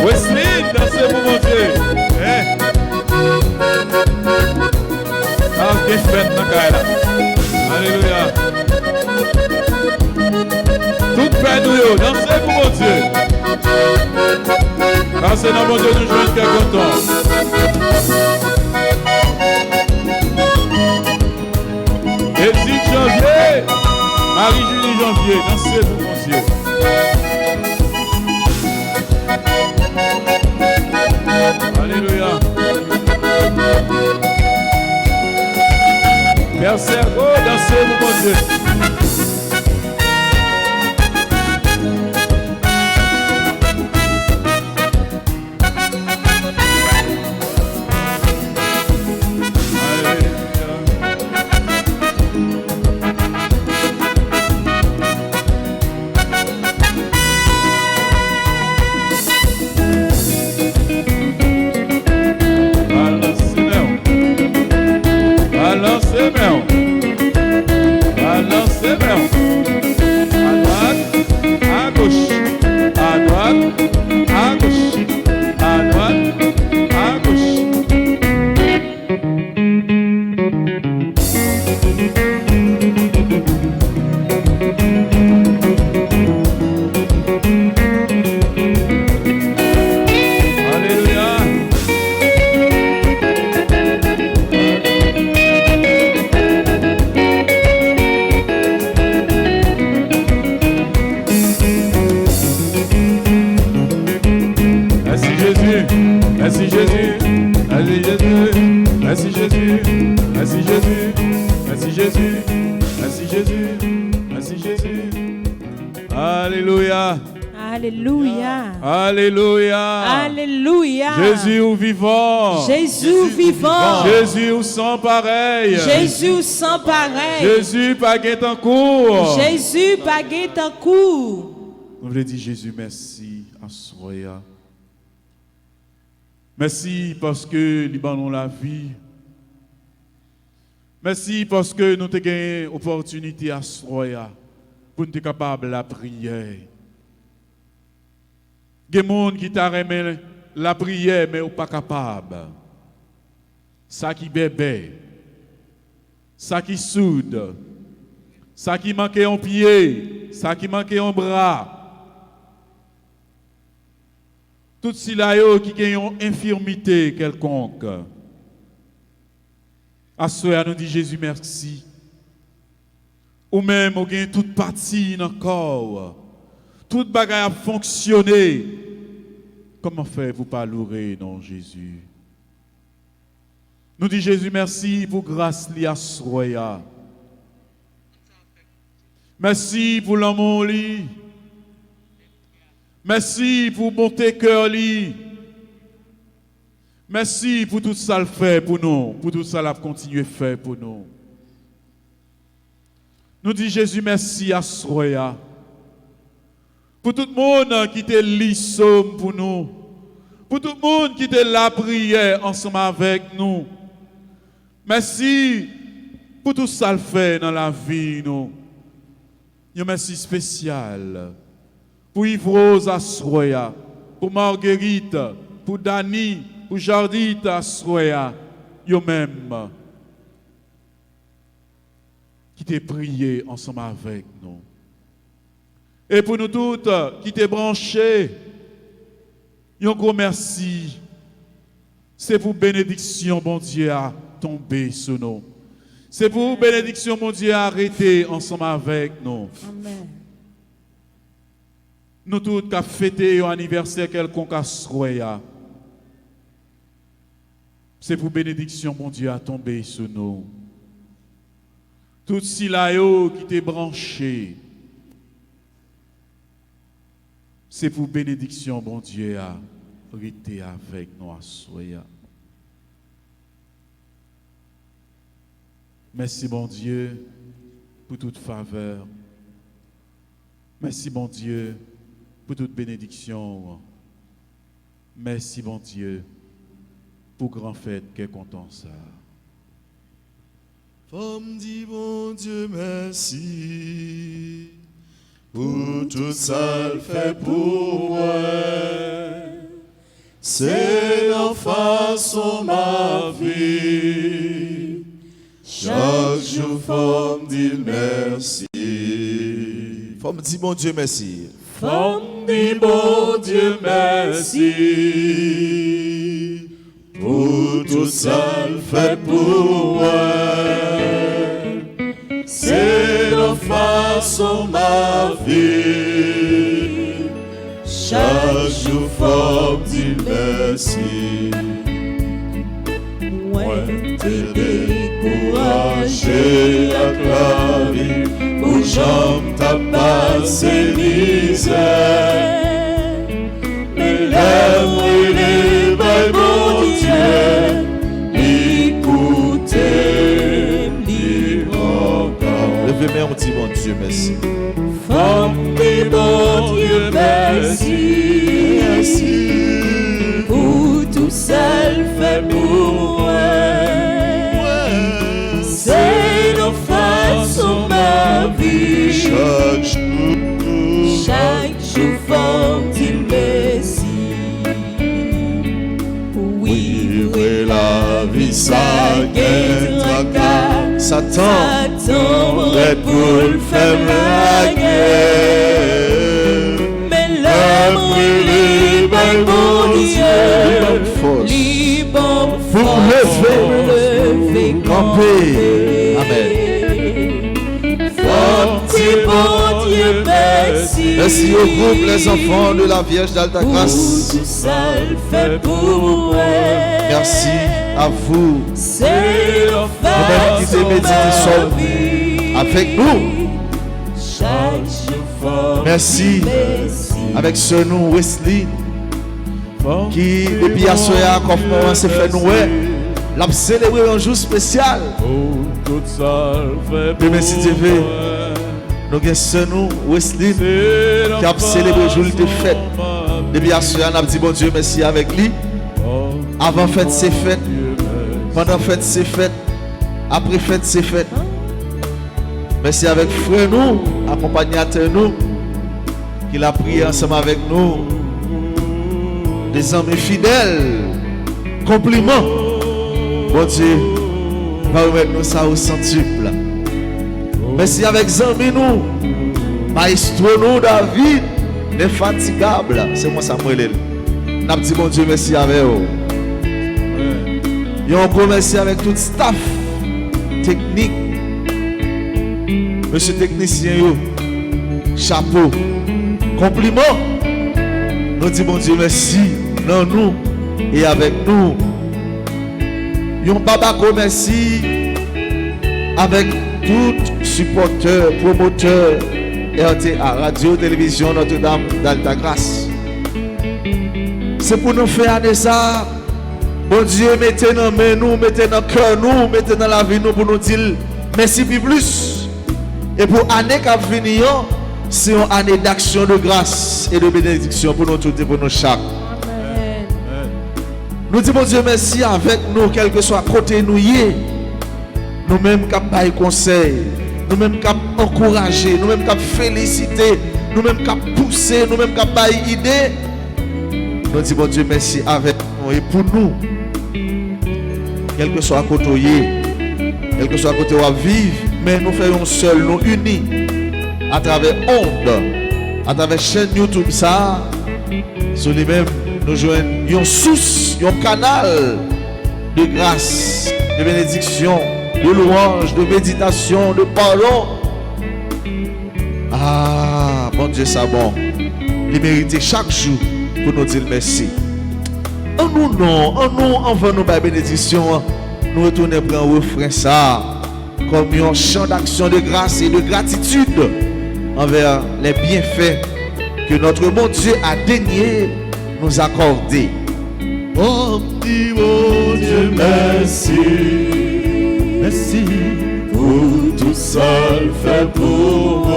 Wesley, dansez-vous, mon Dieu. Alors, qu'est-ce que faites dans la Alléluia. Tout perdou, dansez-vous, mon Dieu. Car c'est dans mon Dieu nous jouons qu'à content. Edith Janvier, Marie-Julie Janvier, dansez-vous, mon Dieu. Alléluia. Père Sergo, dansez-vous, mon Dieu. Alléluia. Alléluia. Alléluia. Jésus ou vivant. Jésus vivant. Jésus ou sans pareil. Jésus sans pareil. Jésus baguette en cours. Jésus baguette en cours. Nous voulons dire Jésus merci à Soya. Merci parce que nous avons la vie. Merci parce que nous avons gagné l'opportunité à Soya pour nous être capables de la prière. Il y a des gens qui t'a remis la prière mais pas capable. Ça qui bébé, ça qui soude, ça qui manque un pied, ça qui manque un bras. Tout cela qui ont une infirmité quelconque. À ce nous dit Jésus merci. Ou même, on gagne toute partie dans le corps. Toute bagaille a fonctionné. Comment faire pour pas louer, non, Jésus? Nous dit Jésus merci pour grâce li à soya. Merci pour l'amour li. Merci pour monter cœur li. Merci pour tout ça le fait pour nous, pour tout ça l'a continué à faire pour nous. Nous dit Jésus merci à soya. Pour tout le monde qui te lit somme pour nous. Pour tout le monde qui te la prière ensemble avec nous. Merci pour tout ça le fait dans la vie nous. Un merci spécial pour Yves-Rose Asroya, pour Marguerite, pour Dani, pour Jardite Asroya, yo même qui t'ai prié ensemble avec nous. Et pour nous toutes qui t'ai branchés, un gros merci. C'est pour bénédiction, bon Dieu, à tomber sur nous. C'est pour bénédiction, mon Dieu, à arrêter ensemble avec nous. Amen. Nous tous qui avons fêté un anniversaire quelconque à Soya. C'est pour bénédiction, mon Dieu, à tomber sur nous. Tout si là qui t'est branché. C'est pour bénédiction, bon Dieu, à rester avec nous à Soya. Merci, bon Dieu, pour toute faveur. Merci, bon Dieu, pour toute bénédiction. Merci, bon Dieu, pour grand fête qui est content ça. Femme dit, bon Dieu, merci pour tout ça le fait pour moi. C'est la façon ma vie. Chaque jour, femme dit merci. Femme dit, bon Dieu, merci. Femme dit, bon Dieu, merci pour tout ça le fait pour moi. C'est la façon ma vie. Chaque jour, femme dit merci. Moi, t'es découragé à la vie. Où j'aime ta passé misère. Mais l'amour est bon Dieu. Écoutez, libre encore. Levez-moi, on dit bon Dieu, merci. Femme dit bon Dieu, merci. Merci. Pour tout ça, le fait pour moi. C'est nos façons ma vie. Chaque jour, femme dit merci. Oui, la vie, ça gagne tracas. Satan, prêt pour le faire la guerre. Mais l'homme libre, bon Dieu, libre pour lever, camper. Amen. Bon Dieu, merci. Merci au groupe Les Enfants de la Vierge d'Alta Grâce. Tout ça le fait pour merci à vous. C'est vous-même qui t'es médité seul avec nous. Merci. avec ce nous Wesley, qui depuis à soya comme moment c'est fait nous l'a célébrer un jour spécial. Demain si Dieu veut, nous avons ce nous Wesley qui a célébré le jour de fête. Depuis à soya on a dit bon Dieu merci avec lui. Avant fête c'est fête, pendant fête c'est fête, après fête c'est fête. Merci avec frère nous, accompagnateur nous, qui a prié ensemble avec nous. Des amis fidèles, compliments. Bon Dieu, va remettre nous ça au centuple. Merci avec amis nous, maestro nous David, l'infatigable. C'est moi Samuel. N'a dit bon Dieu merci avec vous. Et on remercie avec tout staff technique. Monsieur technicien, chapeau, compliment. Nous disons bon Dieu merci dans nous et avec nous. Yon baba merci avec tout supporteur, promoteur RTA, Radio Télévision Notre-Dame d'Alta Grâce. C'est pour nous faire de ça. Bon Dieu, mettez dans nous, mettez dans le cœur nous, mettez dans la vie nous pour nous dire merci plus. Et pour l'année qui va venir, c'est une année d'action de grâce et de bénédiction pour nous tous et pour nous chaque. Amen. Nous disons Dieu merci avec nous, quel que soit côté nous y est. Nous-mêmes qui avons conseil, nous-mêmes qui avons encouragé, nous-mêmes qui avons félicité, nous-mêmes qui avons poussé, nous-mêmes qui avons idée. Nous disons Dieu merci avec nous et pour nous. Quel que soit côté où y est, quel que soit côté où on vivre, mais nous faisons seul, nous unis à travers ondes, à travers chaîne YouTube ça, sur lui-même nous joignons une source, un canal de grâce, de bénédiction, de louange, de méditation, de pardon. Ah, bon Dieu, ça bon. Il mérite chaque jour pour nous dire merci. En nous, non, en nous, envers nous, par bénédiction, nous retournons prendre un refrain ça, comme un chant d'action de grâce et de gratitude envers les bienfaits que notre bon Dieu a daigné nous accorder. Oh, petit bon Dieu, merci. Merci Pour tout ça, fait pour moi.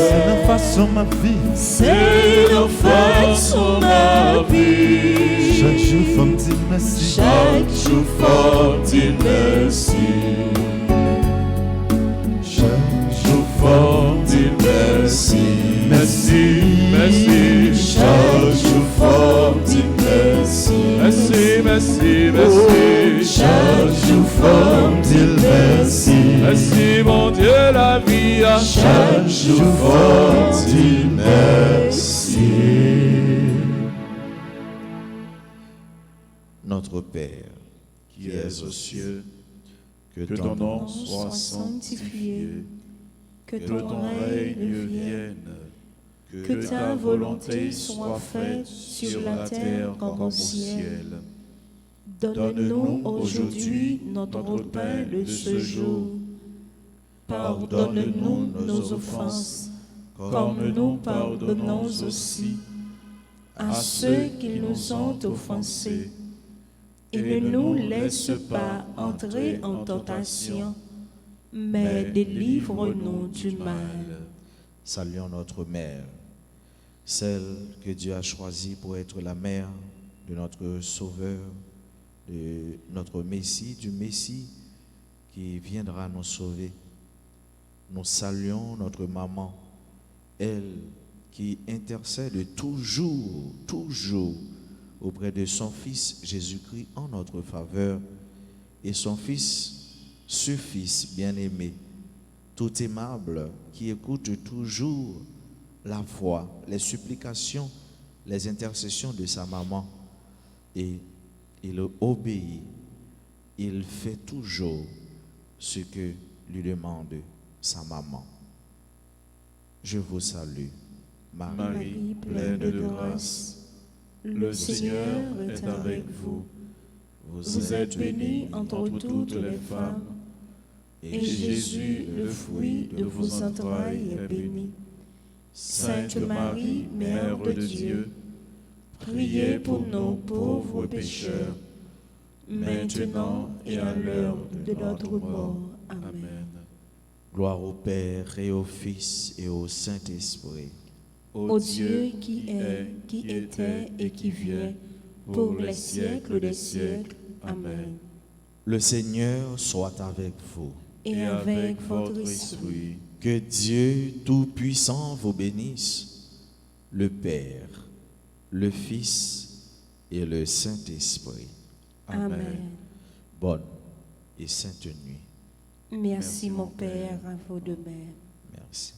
c'est la façon ma vie. C'est la façon ma vie. Chaque jour faut me dire merci. Chaque jour Faut dire merci. Chaque jour Faut dire merci. Merci, merci. Chaque jour Faut dire merci. Merci, merci, merci. chaque jour faut me dire merci. Merci, mon Dieu, la vie à Chaque jour faut me dire merci. Notre Père, qui es aux cieux, que que ton nom soit sanctifié, que que ton règne vienne, que ta volonté soit faite sur la terre comme au ciel. Donne-nous aujourd'hui notre pain de ce jour. Pardonne-nous nos offenses, comme nous pardonnons aussi à ceux qui nous ont offensés. Et ne nous laisse pas entrer en tentation, mais délivre-nous du mal. Saluons notre mère, celle que Dieu a choisie pour être la mère de notre Sauveur, de notre Messie, du Messie qui viendra nous sauver. Nous saluons notre maman, elle qui intercède toujours, toujours auprès de son Fils Jésus-Christ en notre faveur, et son Fils, ce Fils bien-aimé, tout aimable, qui écoute toujours la voix, les supplications, les intercessions de sa maman, et il obéit, il fait toujours ce que lui demande sa maman. Je vous salue, Marie, pleine de grâce. Le Seigneur est avec vous. Vous êtes bénie entre toutes les femmes, Et Jésus, le fruit de vos entrailles, est béni. Sainte Marie, Mère de Dieu, priez pour nous pauvres pécheurs, maintenant et à l'heure de notre mort. Amen. Gloire au Père et au Fils et au Saint-Esprit. Ô Dieu qui est, qui était et qui vient, pour les siècles des siècles. Amen. Le Seigneur soit avec vous. Et avec votre esprit. Que Dieu Tout-Puissant vous bénisse, le Père, le Fils et le Saint-Esprit. Amen. Bonne et sainte nuit. Merci mon Père, à vous de même. Merci.